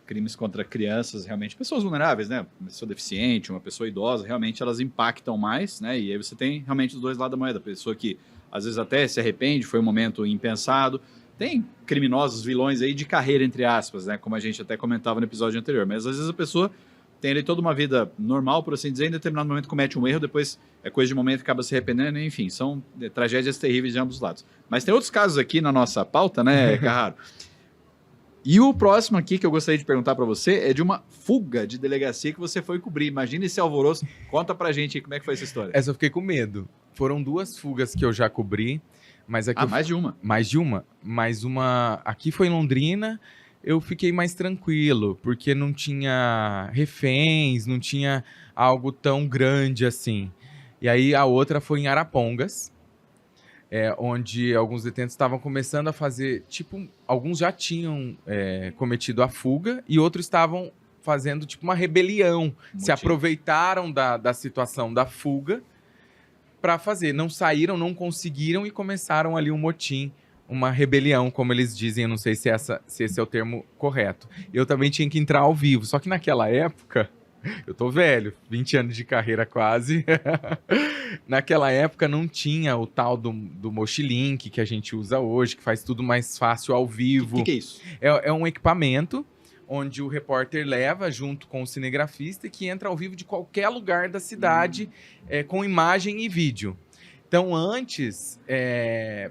Crimes contra crianças, realmente, pessoas vulneráveis, né? Uma pessoa deficiente, uma pessoa idosa, realmente elas impactam mais, né? E aí você tem realmente os dois lados da moeda. A pessoa que às vezes até se arrepende, foi um momento impensado. Tem criminosos, vilões aí de carreira, entre aspas, né? Como a gente até comentava no episódio anterior. Mas às vezes a pessoa tem ali toda uma vida normal, por assim dizer, em determinado momento comete um erro, depois é coisa de momento, acaba se arrependendo, enfim, são tragédias terríveis de ambos os lados. Mas tem outros casos aqui na nossa pauta, né, Carraro? E o próximo aqui que eu gostaria de perguntar para você é de uma fuga de delegacia que você foi cobrir. Imagina esse alvoroço. Conta pra gente aí como é que foi essa história. Essa eu fiquei com medo. Foram 2 fugas que eu já cobri, mas aqui mais de uma. Mais de uma. Mais uma. Aqui foi em Londrina, eu fiquei mais tranquilo, porque não tinha reféns, não tinha algo tão grande assim. E aí a outra foi em Arapongas, onde alguns detentos estavam começando a fazer, tipo, alguns já tinham cometido a fuga e outros estavam fazendo, tipo, uma rebelião. Se aproveitaram da situação da fuga para fazer. Não saíram, não conseguiram e começaram ali um motim, uma rebelião, como eles dizem. Eu não sei se esse é o termo correto. Eu também tinha que entrar ao vivo, só que naquela época... Eu tô velho, 20 anos de carreira quase. Naquela época não tinha o tal do Mochilink que a gente usa hoje, que faz tudo mais fácil ao vivo. O que é isso? É um equipamento onde o repórter leva junto com o cinegrafista e que entra ao vivo de qualquer lugar da cidade com imagem e vídeo. Então antes,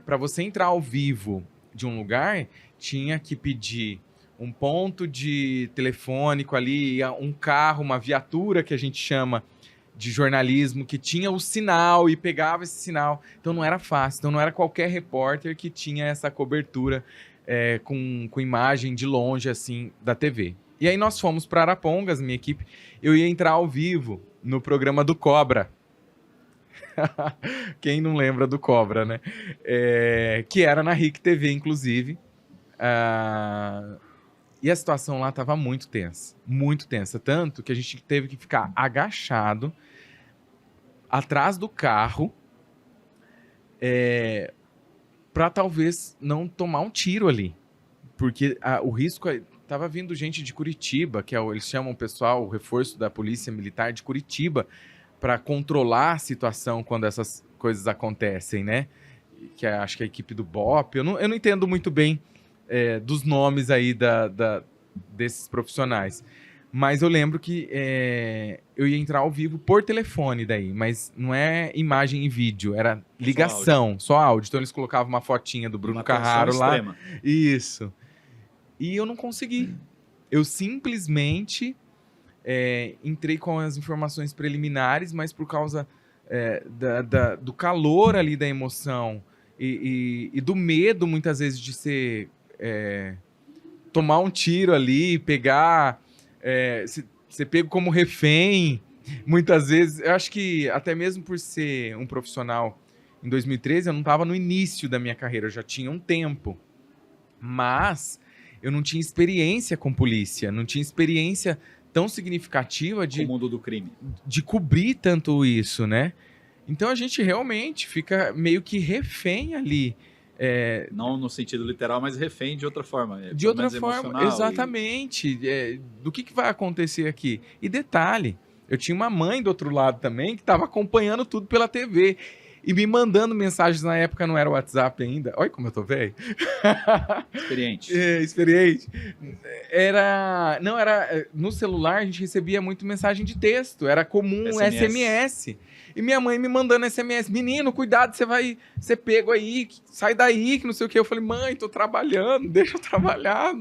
para você entrar ao vivo de um lugar, tinha que pedir um ponto de telefônico ali, um carro, uma viatura que a gente chama de jornalismo, que tinha o sinal e pegava esse sinal. Então não era fácil, então não era qualquer repórter que tinha essa cobertura com imagem de longe, assim, da TV. E aí nós fomos para Arapongas, minha equipe, eu ia entrar ao vivo no programa do Cobra. Quem não lembra do Cobra, né? Que era na RIC TV, inclusive. E a situação lá estava muito tensa, tanto que a gente teve que ficar agachado atrás do carro para talvez não tomar um tiro ali, porque o risco estava vindo gente de Curitiba, que eles chamam o pessoal, o reforço da Polícia Militar de Curitiba, para controlar a situação quando essas coisas acontecem, né? Que acho que é a equipe do BOP, eu não entendo muito bem dos nomes aí desses profissionais. Mas eu lembro que eu ia entrar ao vivo por telefone daí, mas não é imagem e vídeo, era ligação, só áudio. Então eles colocavam uma fotinha do Bruno Carraro lá. Extrema. Isso. E eu não consegui. Eu simplesmente entrei com as informações preliminares, mas por causa do calor ali da emoção e do medo, muitas vezes, de ser... tomar um tiro ali, pegar, ser pego como refém, muitas vezes. Eu acho que até mesmo por ser um profissional em 2013, eu não estava no início da minha carreira, eu já tinha um tempo. Mas eu não tinha experiência com polícia, não tinha experiência tão significativa com o mundo do crime, de cobrir tanto isso, né? Então a gente realmente fica meio que refém ali. Não no sentido literal, mas refém de outra forma. De outra forma, exatamente. Do que vai acontecer aqui? E detalhe, eu tinha uma mãe do outro lado também que estava acompanhando tudo pela TV e me mandando mensagens. Na época não era o WhatsApp ainda. Olha como eu tô velho. Experiente. Experiente. No celular a gente recebia muito mensagem de texto. Era comum SMS. E minha mãe me mandando SMS, menino, cuidado, você vai ser pego aí, sai daí, que não sei o que. Eu falei, mãe, tô trabalhando, deixa eu trabalhar,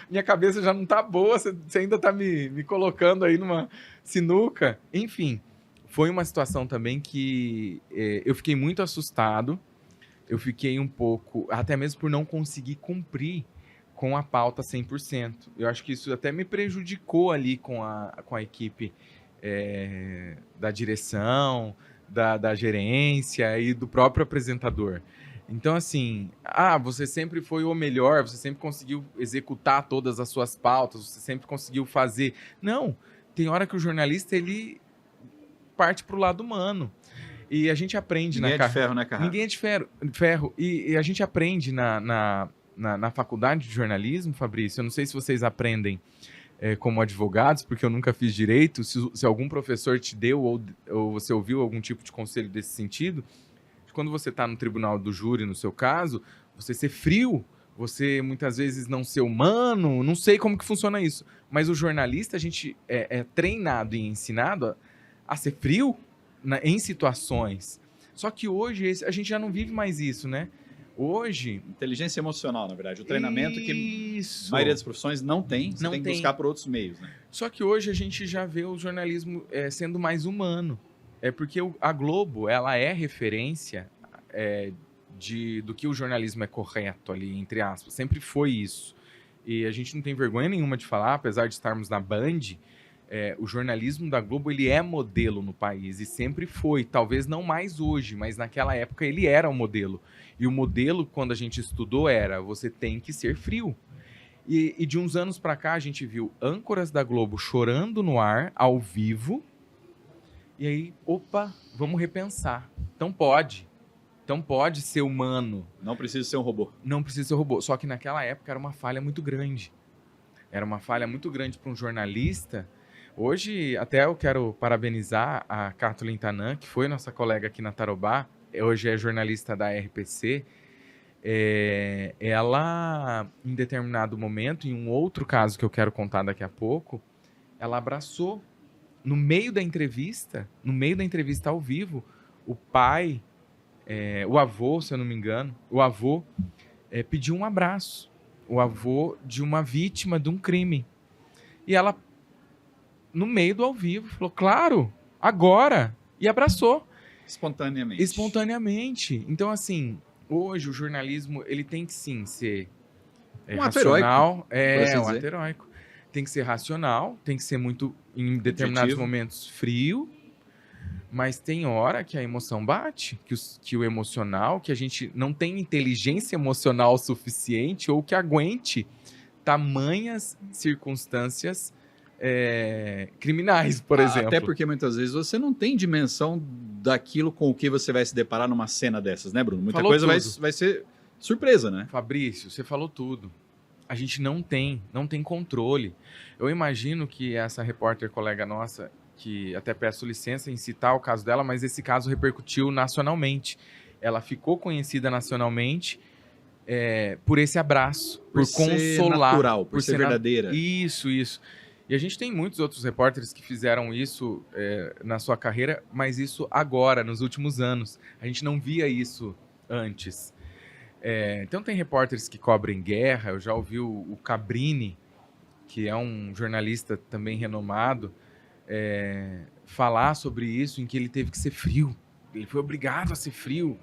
minha cabeça já não tá boa, você ainda tá me colocando aí numa sinuca. Enfim, foi uma situação também que eu fiquei muito assustado, eu fiquei um pouco, até mesmo por não conseguir cumprir com a pauta 100%. Eu acho que isso até me prejudicou ali com a equipe da direção, da gerência e do próprio apresentador. Então, assim, você sempre foi o melhor, você sempre conseguiu executar todas as suas pautas, você sempre conseguiu fazer. Não, tem hora que o jornalista, ele parte pro lado humano. E a gente aprende Ninguém é de ferro, né, Carraro? Ninguém é de ferro. E a gente aprende na faculdade de jornalismo, Fabrício. Eu não sei se vocês aprendem como advogados, porque eu nunca fiz direito. Se algum professor te deu ou você ouviu algum tipo de conselho desse sentido, quando você está no tribunal do júri, no seu caso, você ser frio, você muitas vezes não ser humano, não sei como que funciona isso. Mas o jornalista, a gente é treinado e ensinado a ser frio em situações. Só que hoje a gente já não vive mais isso, né? Hoje... Inteligência emocional, na verdade. O treinamento que Isso. a maioria das profissões não tem, você Não tem que tem. buscar por outros meios, né? Só que hoje a gente já vê o jornalismo sendo mais humano. É porque a Globo, ela é referência do que o jornalismo é correto ali, entre aspas. Sempre foi isso. E a gente não tem vergonha nenhuma de falar, apesar de estarmos na Band, o jornalismo da Globo, ele é modelo no país e sempre foi. Talvez não mais hoje, mas naquela época ele era o modelo. E o modelo, quando a gente estudou, era você tem que ser frio. E de uns anos pra cá, a gente viu âncoras da Globo chorando no ar, ao vivo. E aí, opa, vamos repensar. Então pode ser humano. Não precisa ser um robô. Não precisa ser robô. Só que naquela época era uma falha muito grande. Era uma falha muito grande para um jornalista. Hoje, até eu quero parabenizar a Kathleen Tanan, que foi nossa colega aqui na Tarobá. Hoje é jornalista da RPC. Ela, em determinado momento, em um outro caso que eu quero contar daqui a pouco, ela abraçou, no meio da entrevista ao vivo, o pai, o avô, se eu não me engano, pediu um abraço. O avô de uma vítima de um crime. E ela, no meio do ao vivo, falou, claro, agora, e abraçou. Espontaneamente. Então, assim, hoje o jornalismo, ele tem que sim ser racional. Um ato heróico. Tem que ser racional, tem que ser muito, em determinados momentos, frio, mas tem hora que a emoção bate, que o emocional, que a gente não tem inteligência emocional suficiente ou que aguente tamanhas circunstâncias criminais, por exemplo. Até porque muitas vezes você não tem dimensão daquilo com o que você vai se deparar numa cena dessas, né, Bruno? Muita coisa vai ser surpresa, né? Fabrício, você falou tudo. A gente não tem controle. Eu imagino que essa repórter colega nossa, que até peço licença em citar o caso dela, mas esse caso repercutiu nacionalmente. Ela ficou conhecida nacionalmente por esse abraço, por consolar. Ser natural, por ser verdadeira. Isso. E a gente tem muitos outros repórteres que fizeram isso na sua carreira, mas isso agora, nos últimos anos. A gente não via isso antes. Então tem repórteres que cobrem guerra. Eu já ouvi o Cabrini, que é um jornalista também renomado, falar sobre isso, em que ele teve que ser frio. Ele foi obrigado a ser frio.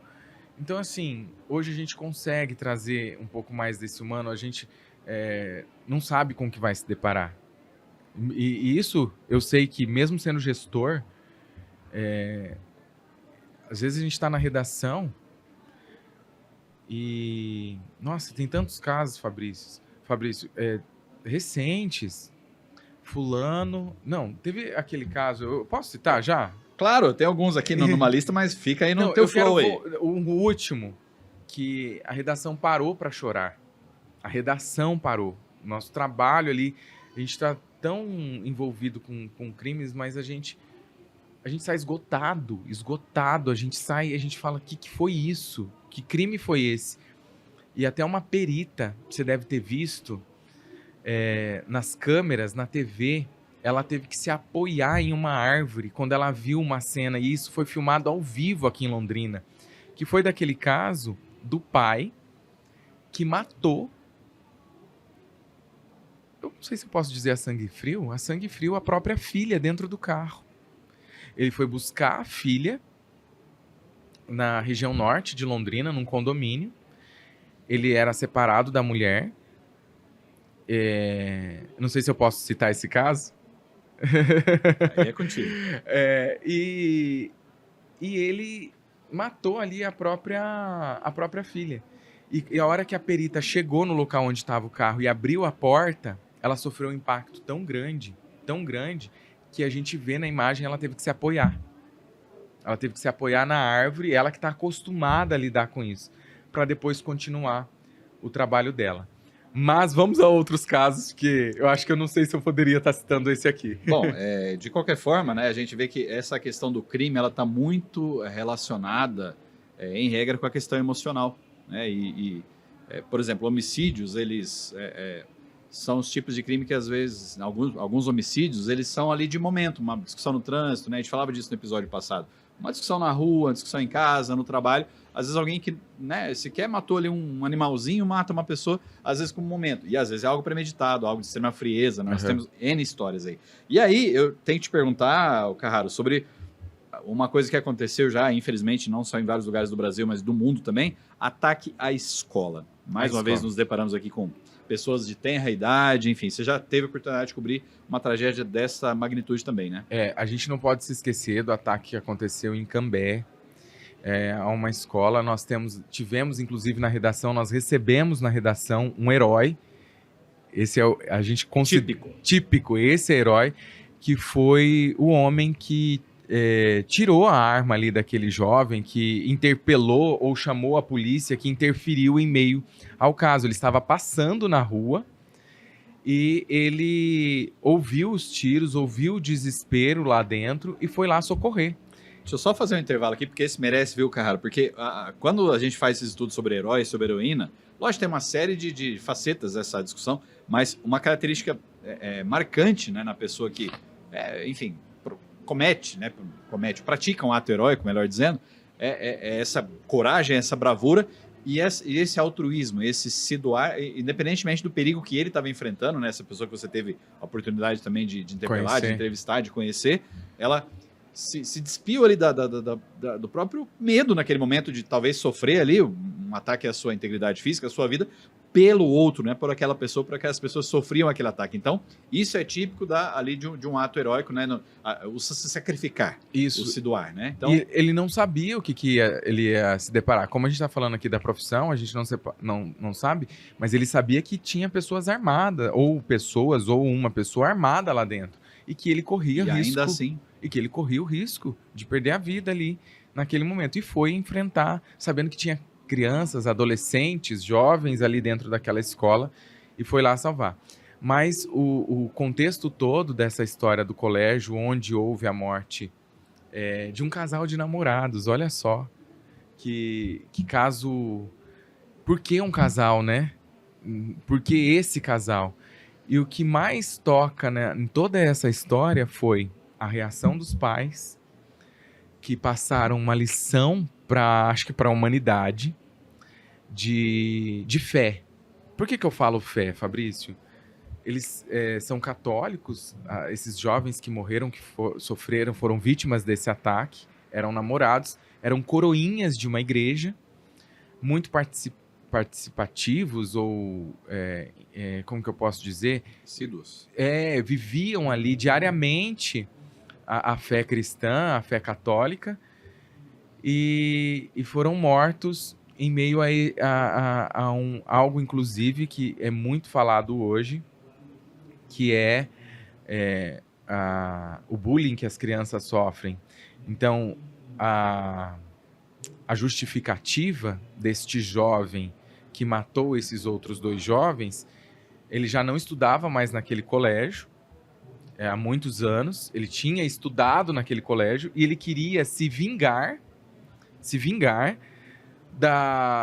Então, assim, hoje a gente consegue trazer um pouco mais desse humano. A gente não sabe com o que vai se deparar. E isso, eu sei que mesmo sendo gestor, às vezes a gente está na redação e... Nossa, tem tantos casos, Fabrício, recentes. Fulano... Não, teve aquele caso... Eu posso citar já? Claro, tem alguns aqui numa lista, mas fica aí no teu flow aí. O último, que a redação parou para chorar. A redação parou. Nosso trabalho ali, a gente está tão envolvido com crimes, mas a gente sai esgotado. A gente fala, o que foi isso? Que crime foi esse? E até uma perita, você deve ter visto, nas câmeras, na TV, ela teve que se apoiar em uma árvore quando ela viu uma cena, e isso foi filmado ao vivo aqui em Londrina, que foi daquele caso do pai que matou, eu não sei se eu posso dizer a sangue frio, a própria filha dentro do carro. Ele foi buscar a filha na região norte de Londrina, num condomínio. Ele era separado da mulher. Não sei se eu posso citar esse caso. Aí é contigo. E ele matou ali a própria filha. E a hora que a perita chegou no local onde estava o carro e abriu a porta, ela sofreu um impacto tão grande, que a gente vê na imagem, ela teve que se apoiar. Ela teve que se apoiar na árvore, ela que está acostumada a lidar com isso, para depois continuar o trabalho dela. Mas vamos a outros casos, que eu acho que eu não sei se eu poderia estar citando esse aqui. Bom, de qualquer forma, né, a gente vê que essa questão do crime ela está muito relacionada, em regra, com a questão emocional. Né? Por exemplo, homicídios, eles são os tipos de crime que, às vezes, alguns homicídios, eles são ali de momento, uma discussão no trânsito, né? A gente falava disso no episódio passado. Uma discussão na rua, uma discussão em casa, no trabalho. Às vezes alguém que, né, sequer matou ali um animalzinho, mata uma pessoa, às vezes com um momento. E às vezes é algo premeditado, algo de extrema frieza. Nós temos N histórias aí. E aí, eu tenho que te perguntar, Carraro, sobre uma coisa que aconteceu já, infelizmente, não só em vários lugares do Brasil, mas do mundo também, ataque à escola. Mais uma vez nos deparamos aqui com pessoas de tenra idade, enfim, você já teve a oportunidade de cobrir uma tragédia dessa magnitude também, né? A gente não pode se esquecer do ataque que aconteceu em Cambé, a uma escola. Nós tivemos, inclusive, na redação, nós recebemos na redação um herói. Esse é a gente típico, esse herói, que foi o homem que tirou a arma ali daquele jovem, que interpelou ou chamou a polícia, que interferiu em meio ao caso. Ele estava passando na rua e ele ouviu os tiros, ouviu o desespero lá dentro e foi lá socorrer. Deixa eu só fazer um intervalo aqui, porque esse merece, viu, Carraro? Porque quando a gente faz esses estudos sobre heróis, sobre heroína, lógico, tem uma série de facetas dessa discussão, mas uma característica marcante, né, na pessoa que, enfim, pratica um ato heróico, melhor dizendo, essa coragem, essa bravura e esse altruísmo, esse se doar, independentemente do perigo que ele estava enfrentando, né? Essa pessoa que você teve a oportunidade também de interpelar, de entrevistar, de conhecer, ela se despiu ali do próprio medo naquele momento de talvez sofrer ali um ataque à sua integridade física, à sua vida, pelo outro, né? Por aquela pessoa, por aquelas pessoas que sofriam aquele ataque. Então, isso é típico ali de um ato heróico, né? O se sacrificar, isso. O se doar, né? Então, e ele não sabia o que ele ia se deparar. Como a gente está falando aqui da profissão, a gente não sabe, mas ele sabia que tinha pessoas armadas, ou uma pessoa armada lá dentro, e que ele corria risco. Ainda assim. E que ele corria o risco de perder a vida ali naquele momento. E foi enfrentar, sabendo que tinha crianças, adolescentes, jovens ali dentro daquela escola, e foi lá salvar. Mas o contexto todo dessa história do colégio, onde houve a morte de um casal de namorados, olha só, que caso... Por que um casal, né? Por que esse casal? E o que mais toca, né, em toda essa história foi a reação dos pais, que passaram uma lição acho que para a humanidade, de fé. Por que eu falo fé, Fabrício? Eles são católicos, esses jovens que morreram, que sofreram, foram vítimas desse ataque, eram namorados, eram coroinhas de uma igreja, muito participativos, ou como que eu posso dizer? Assíduos. Viviam ali diariamente a fé cristã, a fé católica, e foram mortos em meio a algo, inclusive, que é muito falado hoje, que é o bullying que as crianças sofrem. Então, a justificativa deste jovem que matou esses outros dois jovens, ele já não estudava mais naquele colégio, há muitos anos, ele tinha estudado naquele colégio e ele queria se vingar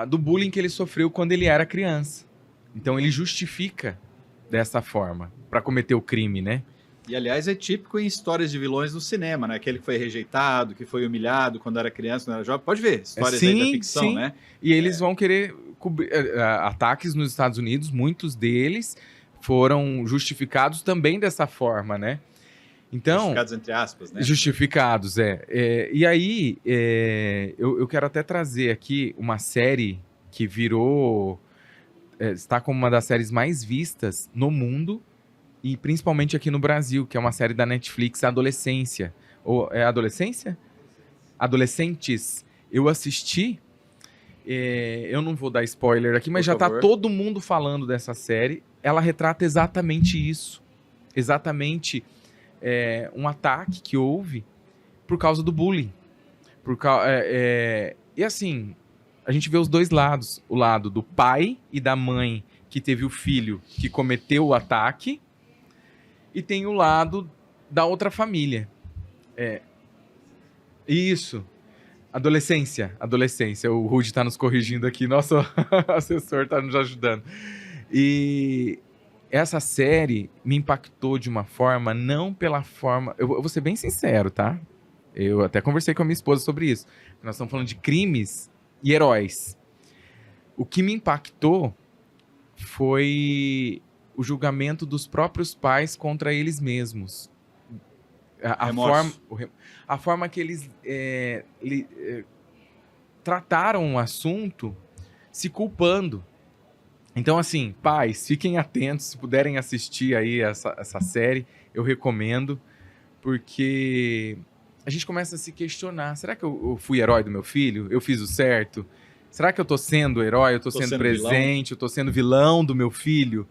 do bullying que ele sofreu quando ele era criança. Então ele justifica dessa forma para cometer o crime, né? E, aliás, é típico em histórias de vilões no cinema, né? Aquele que foi rejeitado, que foi humilhado quando era criança, quando era jovem. Pode ver, histórias aí da ficção, né? E eles vão querer cobrir ataques nos Estados Unidos, muitos deles foram justificados também dessa forma, né? Então, justificados entre aspas, né? Justificados, e aí, eu quero até trazer aqui uma série que virou... está como uma das séries mais vistas no mundo, e principalmente aqui no Brasil, que é uma série da Netflix, Adolescência. Ou é Adolescência? Adolescentes. Eu assisti, eu não vou dar spoiler aqui, mas Por já favor. tá todo mundo falando dessa série. Ela retrata exatamente isso. Exatamente um ataque que houve por causa do bullying. E assim, a gente vê os dois lados. O lado do pai e da mãe que teve o filho que cometeu o ataque, e tem o lado da outra família. Isso. Adolescência. O Rudy tá nos corrigindo aqui. Nosso assessor tá nos ajudando. E essa série me impactou de uma forma, não pela forma... Eu vou ser bem sincero, tá? Eu até conversei com a minha esposa sobre isso. Nós estamos falando de crimes e heróis. O que me impactou foi o julgamento dos próprios pais contra eles mesmos. A forma que eles trataram o assunto se culpando. Então, assim, pais, fiquem atentos, se puderem assistir aí essa série, eu recomendo, porque a gente começa a se questionar, será que eu fui herói do meu filho? Eu fiz o certo? Será que eu tô sendo herói? Eu tô sendo presente? Vilão? Eu tô sendo vilão do meu filho?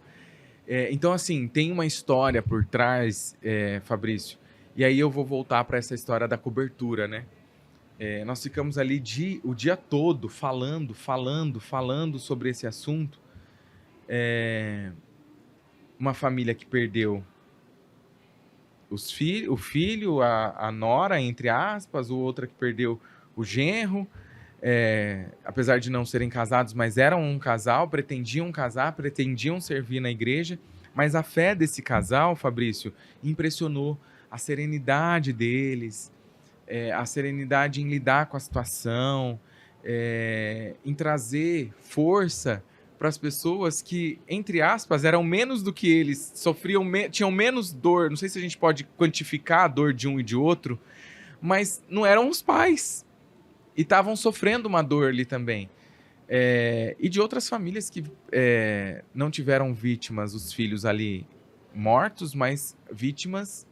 Então, assim, tem uma história por trás, Fabrício, e aí eu vou voltar para essa história da cobertura, né? Nós ficamos ali o dia todo falando sobre esse assunto. Uma família que perdeu o filho, a nora, entre aspas, outra que perdeu o genro, apesar de não serem casados, mas eram um casal, pretendiam casar, pretendiam servir na igreja, mas a fé desse casal, Fabrício, impressionou. A serenidade deles, a serenidade em lidar com a situação, em trazer força para as pessoas que, entre aspas, eram menos do que eles, tinham menos dor. Não sei se a gente pode quantificar a dor de um e de outro, mas não eram os pais. E estavam sofrendo uma dor ali também. E de outras famílias que não tiveram vítimas, os filhos ali mortos, mas vítimas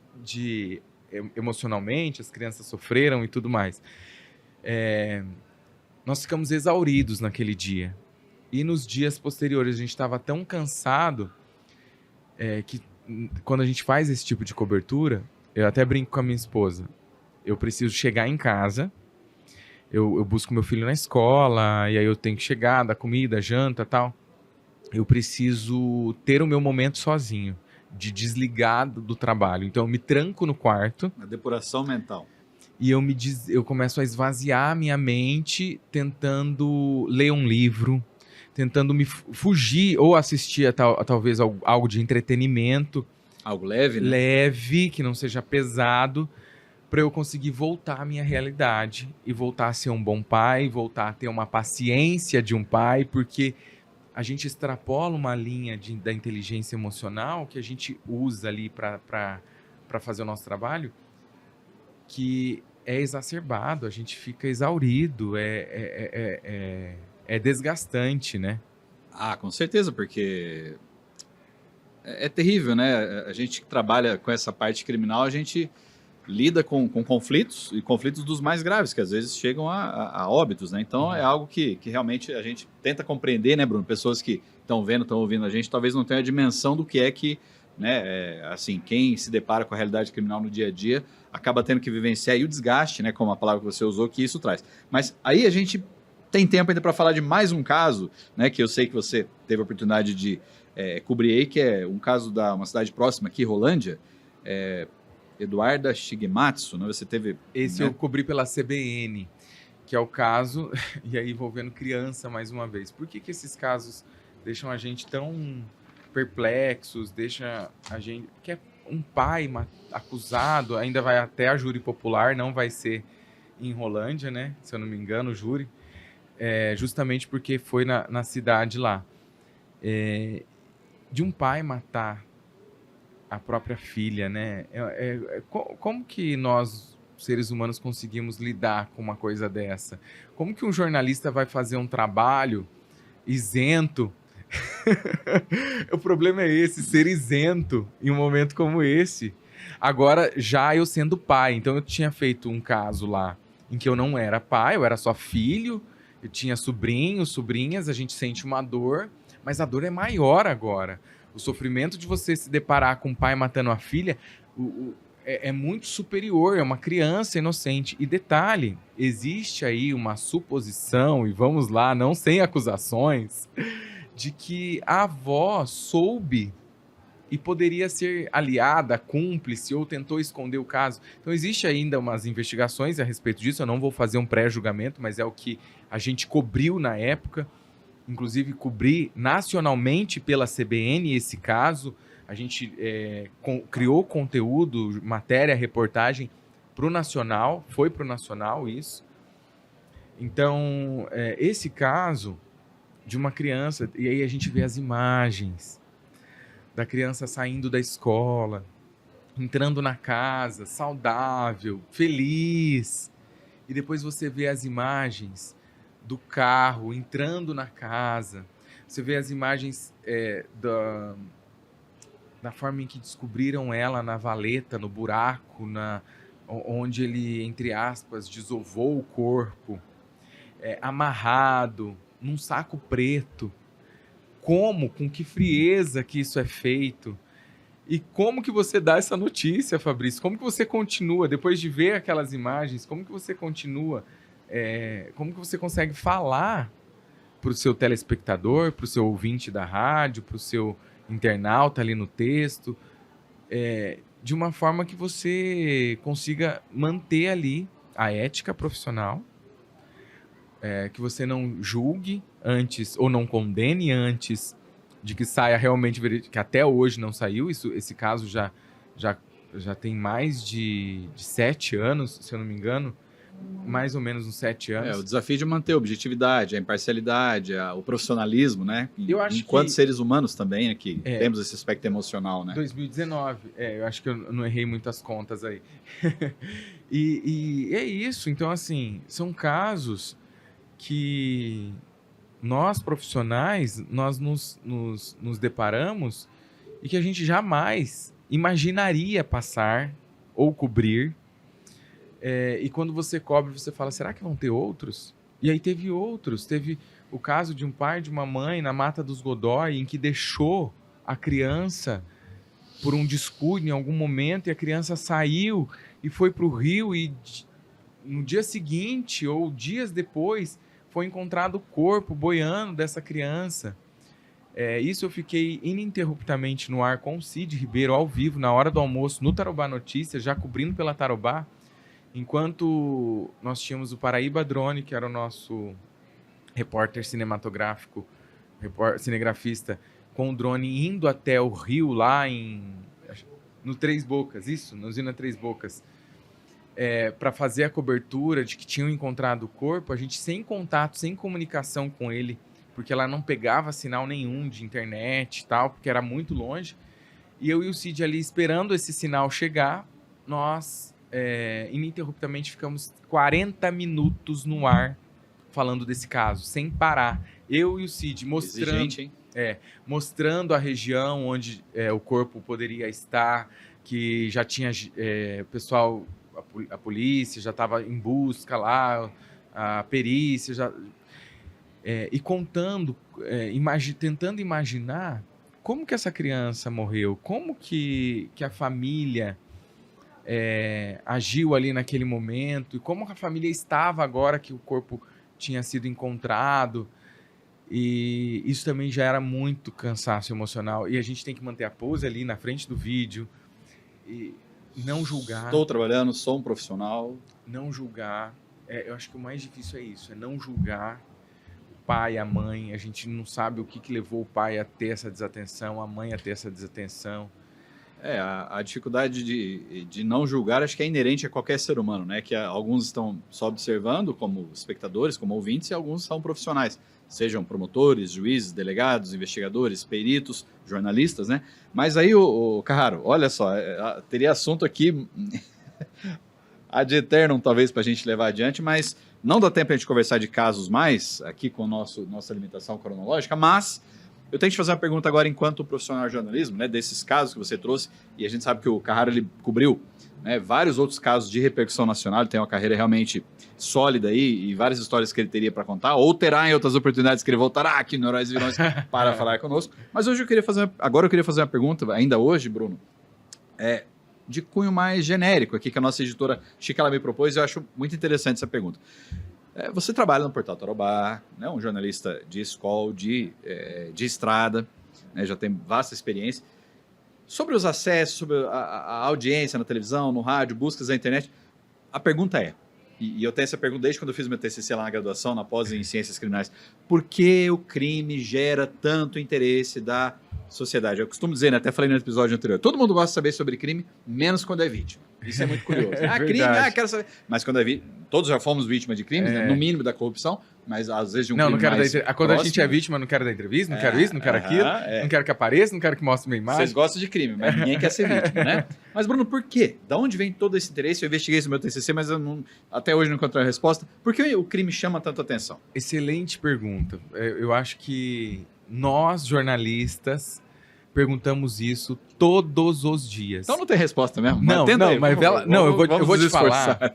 emocionalmente, as crianças sofreram e tudo mais. Nós ficamos exauridos naquele dia. E nos dias posteriores a gente estava tão cansado que quando a gente faz esse tipo de cobertura, eu até brinco com a minha esposa, eu preciso chegar em casa, eu busco meu filho na escola, e aí eu tenho que chegar, dar comida, janta e tal. Eu preciso ter o meu momento sozinho, de desligar do trabalho. Então eu me tranco no quarto. A depuração mental. E eu começo a esvaziar a minha mente, tentando ler um livro, tentando me fugir ou assistir talvez algo de entretenimento. Algo leve, né? Leve, que não seja pesado, para eu conseguir voltar à minha realidade e voltar a ser um bom pai, voltar a ter uma paciência de um pai, porque a gente extrapola uma linha da inteligência emocional que a gente usa ali para fazer o nosso trabalho, que é exacerbado, a gente fica exaurido, é desgastante, né? Ah, com certeza, porque é terrível, né? A gente que trabalha com essa parte criminal, a gente lida com conflitos, e conflitos dos mais graves, que às vezes chegam a óbitos, né? Então é algo que realmente a gente tenta compreender, né, Bruno? Pessoas que estão ouvindo a gente, talvez não tenham a dimensão do que é que, né, assim, quem se depara com a realidade criminal no dia a dia acaba tendo que vivenciar, e o desgaste, né, como a palavra que você usou, que isso traz. Mas aí a gente tem tempo ainda para falar de mais um caso, né, que eu sei que você teve a oportunidade de cobrir aí, que é um caso da uma cidade próxima aqui, Rolândia, Eduarda Shigematsu, né? Você teve... Esse, né? Eu cobri pela CBN, que é o caso, e aí envolvendo criança mais uma vez. Por que esses casos deixam a gente tão perplexos, deixa a gente... Porque é um pai acusado, ainda vai até a júri popular, não vai ser em Rolândia, né? Se eu não me engano, o júri, justamente porque foi na cidade lá. De um pai matar a própria filha, né? Como que nós, seres humanos, conseguimos lidar com uma coisa dessa? Como que um jornalista vai fazer um trabalho isento? O problema é esse, ser isento em um momento como esse. Agora, já eu sendo pai, então eu tinha feito um caso lá em que eu não era pai, eu era só filho, eu tinha sobrinhos, sobrinhas, a gente sente uma dor, mas a dor é maior agora. O sofrimento de você se deparar com o pai matando a filha é muito superior, é uma criança inocente. E detalhe, existe aí uma suposição, e vamos lá, não sem acusações, de que a avó soube e poderia ser aliada, cúmplice, ou tentou esconder o caso. Então, existe ainda umas investigações a respeito disso, eu não vou fazer um pré-julgamento, mas é o que a gente cobriu na época, inclusive cobri nacionalmente pela CBN esse caso, a gente criou conteúdo, matéria, reportagem para o Nacional, foi para o Nacional isso. Então, esse caso de uma criança, e aí a gente vê as imagens da criança saindo da escola, entrando na casa, saudável, feliz. E depois você vê as imagens do carro entrando na casa. Você vê as imagens da forma em que descobriram ela na valeta, no buraco, onde ele, entre aspas, desovou o corpo, amarrado, num saco preto. Com que frieza que isso é feito. E como que você dá essa notícia, Fabrício? Como que você continua, depois de ver aquelas imagens, como que você continua, como que você consegue falar para o seu telespectador, para o seu ouvinte da rádio, para o seu internauta ali no texto, de uma forma que você consiga manter ali a ética profissional, que você não julgue antes, ou não condene antes de que saia realmente verídico, que até hoje não saiu, esse caso já tem mais de 7 anos, se eu não me engano, mais ou menos uns 7 anos. O desafio de manter a objetividade, a imparcialidade, o profissionalismo, né? Eu acho enquanto que seres humanos também, aqui temos esse aspecto emocional, né? 2019, eu acho que eu não errei muitas contas aí. e é isso, então assim, são casos que nós profissionais, nós nos deparamos e que a gente jamais imaginaria passar ou cobrir. E quando você cobre, você fala, será que vão ter outros? E aí teve outros. Teve o caso de um pai e de uma mãe na Mata dos Godói, em que deixou a criança por um descuido em algum momento, e a criança saiu e foi para o rio, e no dia seguinte ou dias depois foi encontrado o corpo boiando dessa criança. Isso eu fiquei ininterruptamente no ar com o Cid Ribeiro, ao vivo, na hora do almoço, no Tarobá Notícias, já cobrindo pela Tarobá, enquanto nós tínhamos o Paraíba Drone, que era o nosso repórter cinematográfico, cinegrafista, com o drone indo até o rio lá no Três Bocas, na usina Três Bocas, para fazer a cobertura de que tinham encontrado o corpo, a gente sem contato, sem comunicação com ele, porque ela não pegava sinal nenhum de internet e tal, porque era muito longe, e eu e o Cid ali esperando esse sinal chegar, nós ininterruptamente ficamos 40 minutos no ar falando desse caso, sem parar. Eu e o Cid mostrando, Exigente, hein? Mostrando a região onde o corpo poderia estar, que já tinha pessoal, a polícia já estava em busca lá, a perícia, e contando, tentando imaginar como que essa criança morreu, como que a família agiu ali naquele momento, e como a família estava agora que o corpo tinha sido encontrado. E isso também já era muito cansaço emocional, e a gente tem que manter a pose ali na frente do vídeo e não julgar. Estou trabalhando, sou um profissional. Não julgar. Eu acho que o mais difícil é isso, é não julgar o pai, a mãe. A gente não sabe o que levou o pai a ter essa desatenção, a mãe a ter essa desatenção. A dificuldade de não julgar acho que é inerente a qualquer ser humano, né? Que alguns estão só observando como espectadores, como ouvintes, e alguns são profissionais, sejam promotores, juízes, delegados, investigadores, peritos, jornalistas, né? Mas aí, o Carraro, olha só, teria assunto aqui ad eternum, talvez, para a gente levar adiante, mas não dá tempo a gente conversar de casos mais aqui com nossa limitação cronológica, mas eu tenho que te fazer uma pergunta agora enquanto profissional de jornalismo, né, desses casos que você trouxe, e a gente sabe que o Carraro ele cobriu né, vários outros casos de repercussão nacional, ele tem uma carreira realmente sólida aí e várias histórias que ele teria para contar, ou terá em outras oportunidades que ele voltará aqui no Heróis e Vilões para falar conosco. Mas hoje agora eu queria fazer uma pergunta, ainda hoje, Bruno, de cunho mais genérico aqui, que a nossa editora Chica ela me propôs, e eu acho muito interessante essa pergunta. Você trabalha no Portal Tarobá, né, um jornalista de escola, de estrada, né, já tem vasta experiência. Sobre os acessos, sobre a audiência na televisão, no rádio, buscas na internet, a pergunta e eu tenho essa pergunta desde quando eu fiz meu TCC lá na graduação, na pós em Ciências Criminais, por que o crime gera tanto interesse da sociedade? Eu costumo dizer, né, até falei no episódio anterior, todo mundo gosta de saber sobre crime, menos quando é vítima. Isso é muito curioso. Crime, quero saber. Mas quando é vítima, todos já fomos vítimas de crimes, né? No mínimo da corrupção, mas às vezes de um crime mais quando próximo. A gente é vítima, não quero dar entrevista, não quero isso, não quero aquilo, não quero que apareça, não quero que mostre minha imagem. Vocês gostam de crime, mas ninguém quer ser vítima, né? Mas, Bruno, por quê? Da onde vem todo esse interesse? Eu investiguei isso no meu TCC, mas até hoje não encontrei a resposta. Por que o crime chama tanta atenção? Excelente pergunta. Eu acho que nós, jornalistas, perguntamos isso todos os dias. Então não tem resposta mesmo?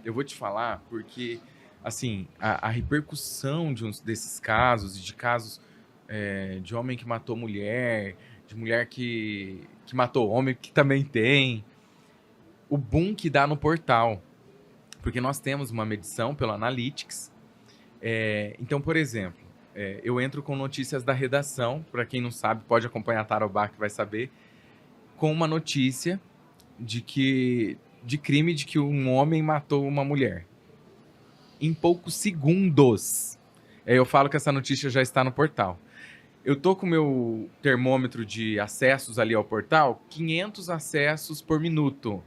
Eu vou te falar porque, assim, a repercussão desses casos, de casos de homem que matou mulher, de mulher que matou homem, que também tem, o boom que dá no portal. Porque nós temos uma medição pelo Analytics. Então, por exemplo, eu entro com notícias da redação, para quem não sabe, pode acompanhar a Tarobá que vai saber, com uma notícia de crime de que um homem matou uma mulher. Em poucos segundos. Eu falo que essa notícia já está no portal. Eu tô com o meu termômetro de acessos ali ao portal, 500 acessos por minuto.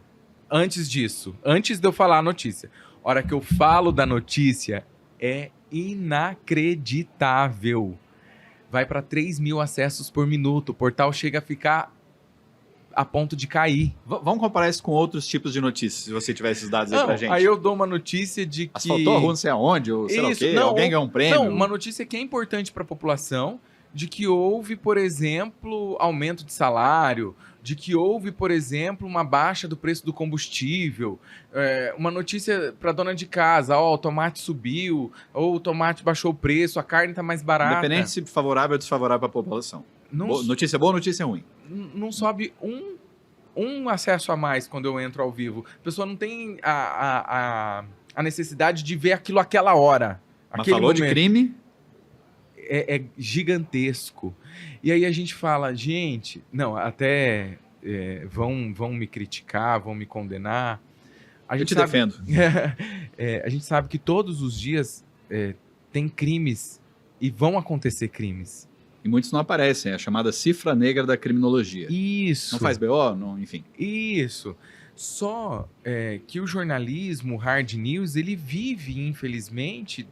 Antes disso, antes de eu falar a notícia. A hora que eu falo da notícia, é inacreditável. Vai para 3.000 acessos por minuto. O portal chega a ficar a ponto de cair. Vamos comparar isso com outros tipos de notícias, se você tiver esses dados aí pra gente. Aí eu dou uma notícia de que... Asfaltou a rua não sei aonde, ou sei lá o quê, alguém ganhou um prêmio. Não, uma notícia que é importante para a população, de que houve, por exemplo, aumento de salário, de que houve, por exemplo, uma baixa do preço do combustível, uma notícia para dona de casa, o tomate subiu, ou o tomate baixou o preço, a carne está mais barata. Independente se favorável ou desfavorável para a população. Notícia boa ou notícia ruim? Não sobe um acesso a mais quando eu entro ao vivo. A pessoa não tem a necessidade de ver aquilo àquela hora. Mas falou momento. De crime... É gigantesco. E aí a gente fala, gente, não, até vão me criticar, vão me condenar. Eu te defendo. A gente sabe que todos os dias tem crimes e vão acontecer crimes. E muitos não aparecem, é a chamada cifra negra da criminologia. Isso. Não faz BO, não, enfim. Isso. Só que o jornalismo, o hard news, ele vive, infelizmente,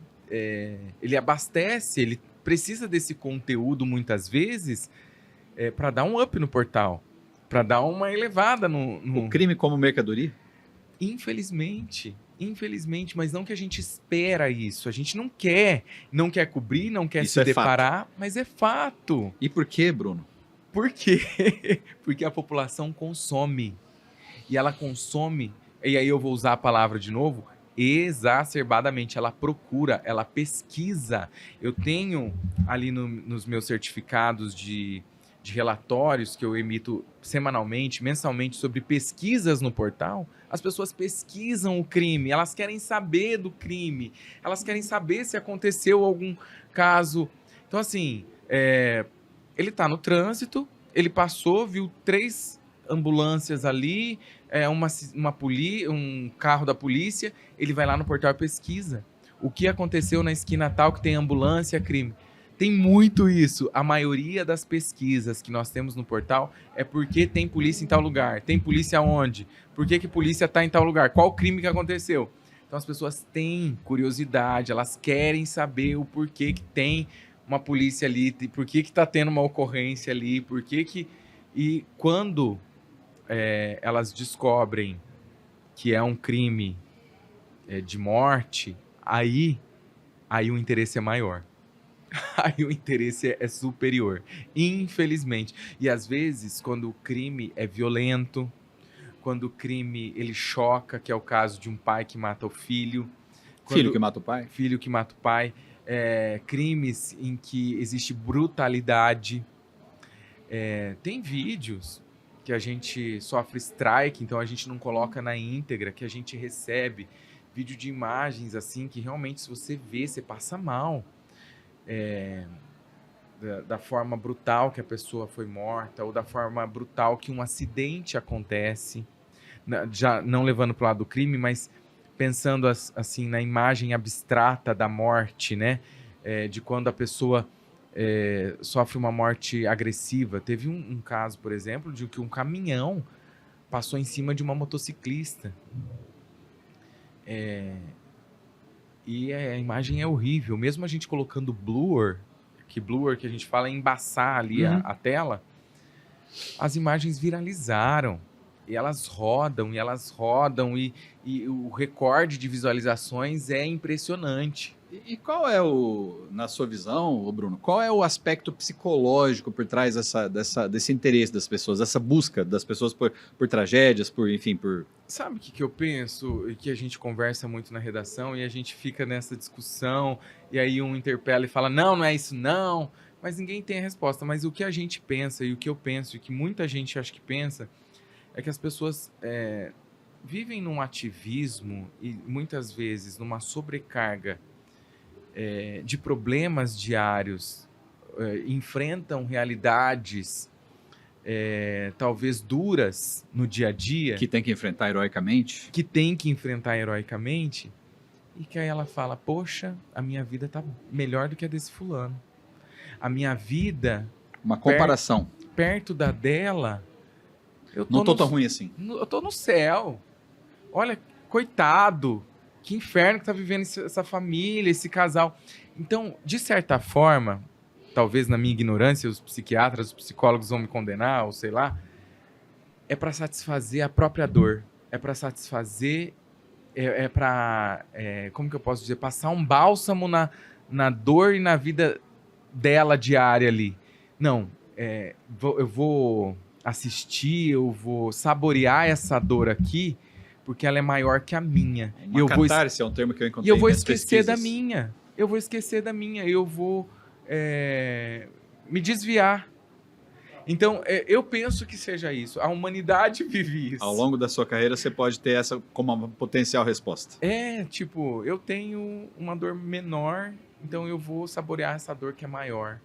ele abastece, ele precisa desse conteúdo muitas vezes para dar um up no portal, para dar uma elevada no... O crime como mercadoria? Infelizmente, mas não que a gente espera isso. A gente não quer cobrir, não quer isso se deparar, fato. Mas é fato. E por quê, Bruno? Por quê? Porque a população consome. E ela consome, e aí eu vou usar a palavra de novo, exacerbadamente. Ela procura, ela pesquisa. Eu tenho ali nos meus certificados de relatórios que eu emito semanalmente, mensalmente, sobre pesquisas no portal. As pessoas pesquisam o crime, elas querem saber do crime, elas querem saber se aconteceu algum caso. Então, assim, ele está no trânsito, ele passou, viu 3 ambulâncias ali, um carro da polícia, ele vai lá no portal e pesquisa. O que aconteceu na esquina tal que tem ambulância, crime. Tem muito isso. A maioria das pesquisas que nós temos no portal é porque tem polícia em tal lugar. Tem polícia onde? Por que a polícia está em tal lugar? Qual crime que aconteceu? Então as pessoas têm curiosidade, elas querem saber o porquê que tem uma polícia ali, por que está tendo uma ocorrência ali, por que que... E quando elas descobrem que é um crime de morte, aí o interesse é maior. Aí o interesse é superior, infelizmente. E às vezes, quando o crime é violento, quando o crime ele choca, que é o caso de um pai que mata o filho. Filho que mata o pai? Filho que mata o pai. Crimes em que existe brutalidade. Tem vídeos que a gente sofre strike, então a gente não coloca na íntegra, que a gente recebe vídeo de imagens assim, que realmente se você vê, você passa mal. Da forma brutal que a pessoa foi morta, ou da forma brutal que um acidente acontece, já não levando para o lado do crime, mas pensando assim na imagem abstrata da morte, né? De quando a pessoa sofre uma morte agressiva. Teve um caso, por exemplo, de que um caminhão passou em cima de uma motociclista. E a imagem é horrível. Mesmo a gente colocando blur, que a gente fala é embaçar ali a tela, as imagens viralizaram. E elas rodam, e o recorde de visualizações é impressionante. E qual é na sua visão, Bruno, qual é o aspecto psicológico por trás desse interesse das pessoas, dessa busca das pessoas por tragédias, enfim. Sabe o que eu penso? E que a gente conversa muito na redação e a gente fica nessa discussão, e aí um interpela e fala, não é isso não, mas ninguém tem a resposta. Mas o que a gente pensa e o que eu penso, e que muita gente acha que pensa, é que as pessoas vivem num ativismo e muitas vezes numa sobrecarga de problemas diários, enfrentam realidades talvez duras no dia a dia. Que tem que enfrentar heroicamente. E que aí ela fala, poxa, a minha vida tá melhor do que a desse fulano. A minha vida... Uma comparação. Perto da dela... Não tô tão ruim assim. Eu tô no céu. Olha, coitado. Que inferno que tá vivendo essa família, esse casal. Então, de certa forma, talvez na minha ignorância, os psiquiatras, os psicólogos vão me condenar, ou sei lá, é para satisfazer a própria dor. É para satisfazer, como que eu posso dizer? Passar um bálsamo na dor e na vida dela diária ali. Não, eu vou assistir, eu vou saborear essa dor aqui, porque ela é maior que a minha. Catarse é um termo que eu encontrei. E eu vou esquecer da minha. Eu vou me desviar. Então, eu penso que seja isso. A humanidade vive isso. Ao longo da sua carreira, você pode ter essa como uma potencial resposta. Eu tenho uma dor menor, então eu vou saborear essa dor que é maior.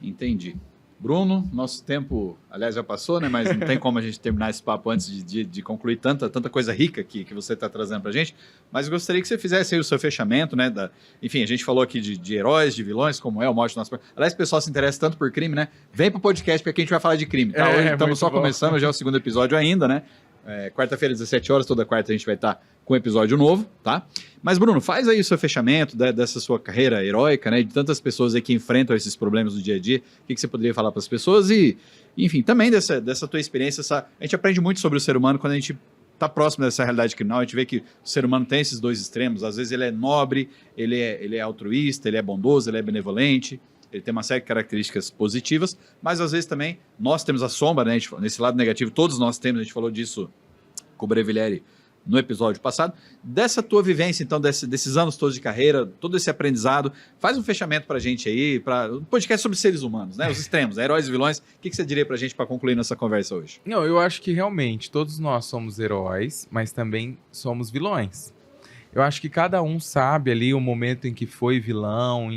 Entendi. Bruno, nosso tempo, aliás, já passou, né? Mas não tem como a gente terminar esse papo antes de concluir tanta coisa rica que você está trazendo para a gente. Mas eu gostaria que você fizesse aí o seu fechamento, né? Enfim, a gente falou aqui de heróis, de vilões, como é o mote do nosso... Aliás, o pessoal se interessa tanto por crime, né? Vem pro podcast, porque aqui a gente vai falar de crime, tá? Hoje estamos só começando, já é o segundo episódio ainda, né? Quarta-feira, 17 horas, toda quarta a gente vai estar com um episódio novo, tá? Mas, Bruno, faz aí o seu fechamento dessa sua carreira heróica, né? De tantas pessoas aí que enfrentam esses problemas do dia a dia. O que você poderia falar para as pessoas? E, enfim, também dessa tua experiência. A gente aprende muito sobre o ser humano quando a gente está próximo dessa realidade criminal. A gente vê que o ser humano tem esses dois extremos. Às vezes ele é nobre, ele é altruísta, ele é bondoso, ele é benevolente. Ele tem uma série de características positivas, mas às vezes também nós temos a sombra, né? Nesse lado negativo, todos nós temos, a gente falou disso com o Brevileri no episódio passado. Dessa tua vivência, então, desses anos todos de carreira, todo esse aprendizado, faz um fechamento pra gente aí, um podcast sobre seres humanos, né? Os extremos, heróis e vilões. O que você diria pra gente para concluir nossa conversa hoje? Não, eu acho que realmente todos nós somos heróis, mas também somos vilões. Eu acho que cada um sabe ali o momento em que foi vilão,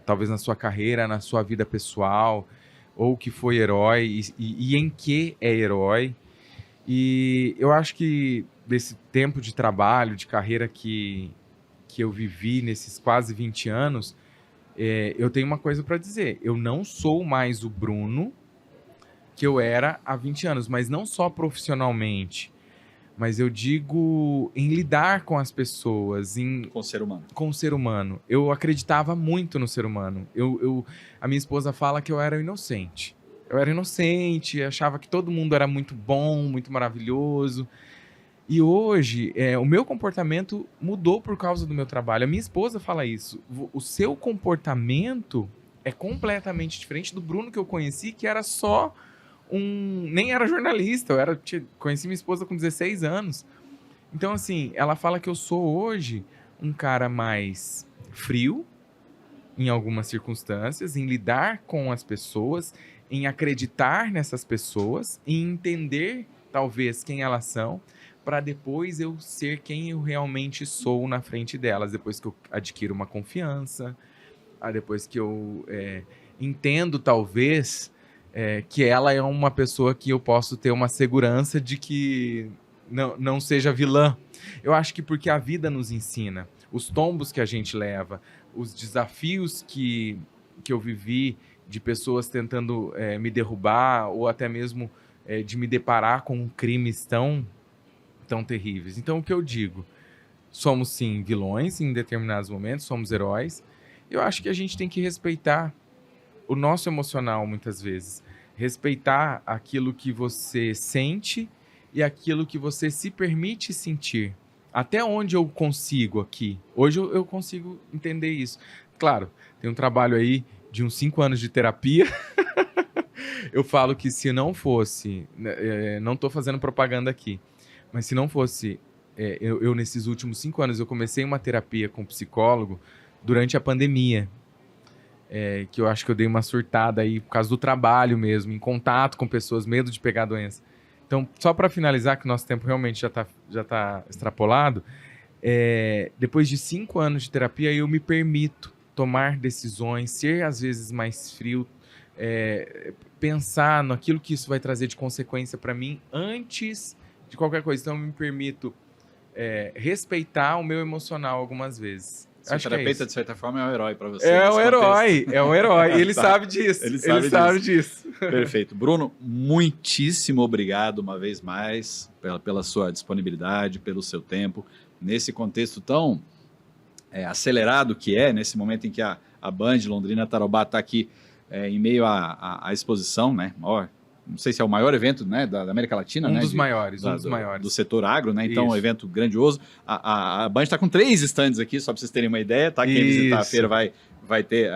talvez na sua carreira, na sua vida pessoal, ou que foi herói e em que é herói. E eu acho que desse tempo de trabalho, de carreira que eu vivi nesses quase 20 anos, eu tenho uma coisa para dizer. Eu não sou mais o Bruno que eu era há 20 anos, mas não só profissionalmente, mas eu digo em lidar com as pessoas, com o ser humano. Com o ser humano. Eu acreditava muito no ser humano. A minha esposa fala que eu era inocente. Eu era inocente, achava que todo mundo era muito bom, muito maravilhoso. E hoje, o meu comportamento mudou por causa do meu trabalho. A minha esposa fala isso. O seu comportamento é completamente diferente do Bruno que eu conheci, que era só nem era jornalista, conheci minha esposa com 16 anos. Então, assim, ela fala que eu sou hoje um cara mais frio, em algumas circunstâncias, em lidar com as pessoas, em acreditar nessas pessoas, em entender, talvez, quem elas são, para depois eu ser quem eu realmente sou na frente delas, depois que eu adquiro uma confiança, depois que eu entendo, talvez, que ela é uma pessoa que eu posso ter uma segurança de que não seja vilã. Eu acho que porque a vida nos ensina, os tombos que a gente leva, os desafios que eu vivi de pessoas tentando me derrubar ou até mesmo de me deparar com crimes tão terríveis. Então, o que eu digo? Somos, sim, vilões em determinados momentos, somos heróis. Eu acho que a gente tem que respeitar o nosso emocional, muitas vezes. Respeitar aquilo que você sente e aquilo que você se permite sentir. Até onde eu consigo aqui? Hoje eu consigo entender isso. Claro, tem um trabalho aí de uns 5 anos de terapia. Eu falo que se não fosse... não estou fazendo propaganda aqui, mas se não fosse... eu nesses últimos 5 anos, eu comecei uma terapia com psicólogo durante a pandemia. Que eu acho que eu dei uma surtada aí por causa do trabalho mesmo, em contato com pessoas, medo de pegar a doença. Então, só para finalizar, que o nosso tempo realmente já tá extrapolado, depois de 5 anos de terapia, eu me permito tomar decisões, ser às vezes mais frio, pensar naquilo que isso vai trazer de consequência para mim antes de qualquer coisa. Então, eu me permito respeitar o meu emocional algumas vezes. O terapeuta, de certa forma, é um herói para você. É um herói. E ele sabe disso. Ele sabe disso. Perfeito. Bruno, muitíssimo obrigado uma vez mais pela sua disponibilidade, pelo seu tempo, nesse contexto tão acelerado que nesse momento em que a Band Londrina Tarobá está aqui em meio à exposição, né? Não sei se é o maior evento, né, da América Latina. Um dos maiores. Do setor agro, né? Então, um evento grandioso. A Band está com 3 stands aqui, só para vocês terem uma ideia, tá? Quem visitar a feira vai ter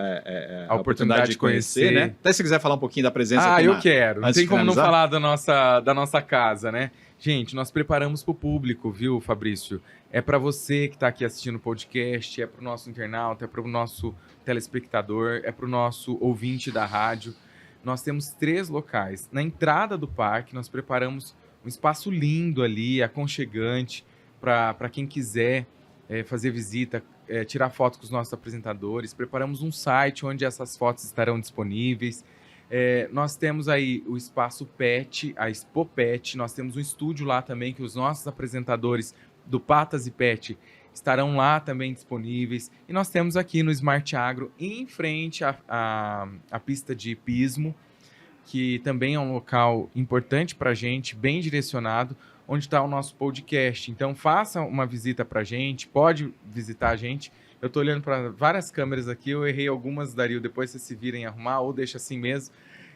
a oportunidade de conhecer, né? Até se quiser falar um pouquinho da presença aqui. Eu quero. Não tem como não falar da nossa casa, né? Gente, nós preparamos para o público, viu, Fabrício? É para você que está aqui assistindo o podcast, é para o nosso internauta, é para o nosso telespectador, é para o nosso ouvinte da rádio. Nós temos 3 locais. Na entrada do parque, nós preparamos um espaço lindo ali, aconchegante, para quem quiser fazer visita, tirar foto com os nossos apresentadores. Preparamos um site onde essas fotos estarão disponíveis. Nós temos aí o espaço Pet, a Expo Pet. Nós temos um estúdio lá também, que os nossos apresentadores do Patas e Pet estarão lá também disponíveis. E nós temos aqui no Smart Agro, em frente à pista de hipismo, que também é um local importante para a gente, bem direcionado, onde está o nosso podcast. Então, faça uma visita para a gente, pode visitar a gente. Eu estou olhando para várias câmeras aqui, eu errei algumas, Dario, depois vocês se virem arrumar ou deixa assim mesmo.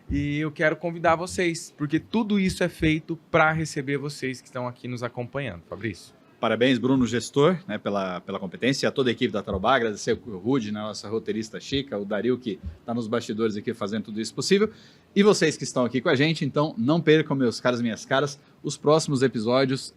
E eu quero convidar vocês, porque tudo isso é feito para receber vocês que estão aqui nos acompanhando. Fabrício. Parabéns, Bruno, gestor, né, pela competência, e a toda a equipe da Tarobá, agradecer o Rude, né, nossa roteirista chica, o Dario, que está nos bastidores aqui fazendo tudo isso possível, e vocês que estão aqui com a gente. Então não percam, meus caros e minhas caras, os próximos episódios,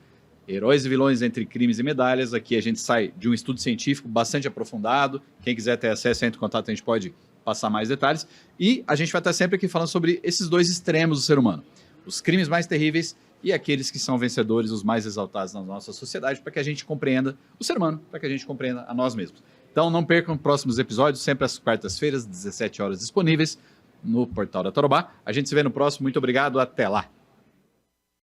Heróis e Vilões entre Crimes e Medalhas. Aqui a gente sai de um estudo científico bastante aprofundado, quem quiser ter acesso, entre em contato, a gente pode passar mais detalhes, e a gente vai estar sempre aqui falando sobre esses 2 extremos do ser humano, os crimes mais terríveis e aqueles que são vencedores, os mais exaltados na nossa sociedade, para que a gente compreenda o ser humano, para que a gente compreenda a nós mesmos. Então não percam próximos episódios, sempre às quartas-feiras, 17 horas, disponíveis no portal da Tarobá. A gente se vê no próximo, muito obrigado, até lá!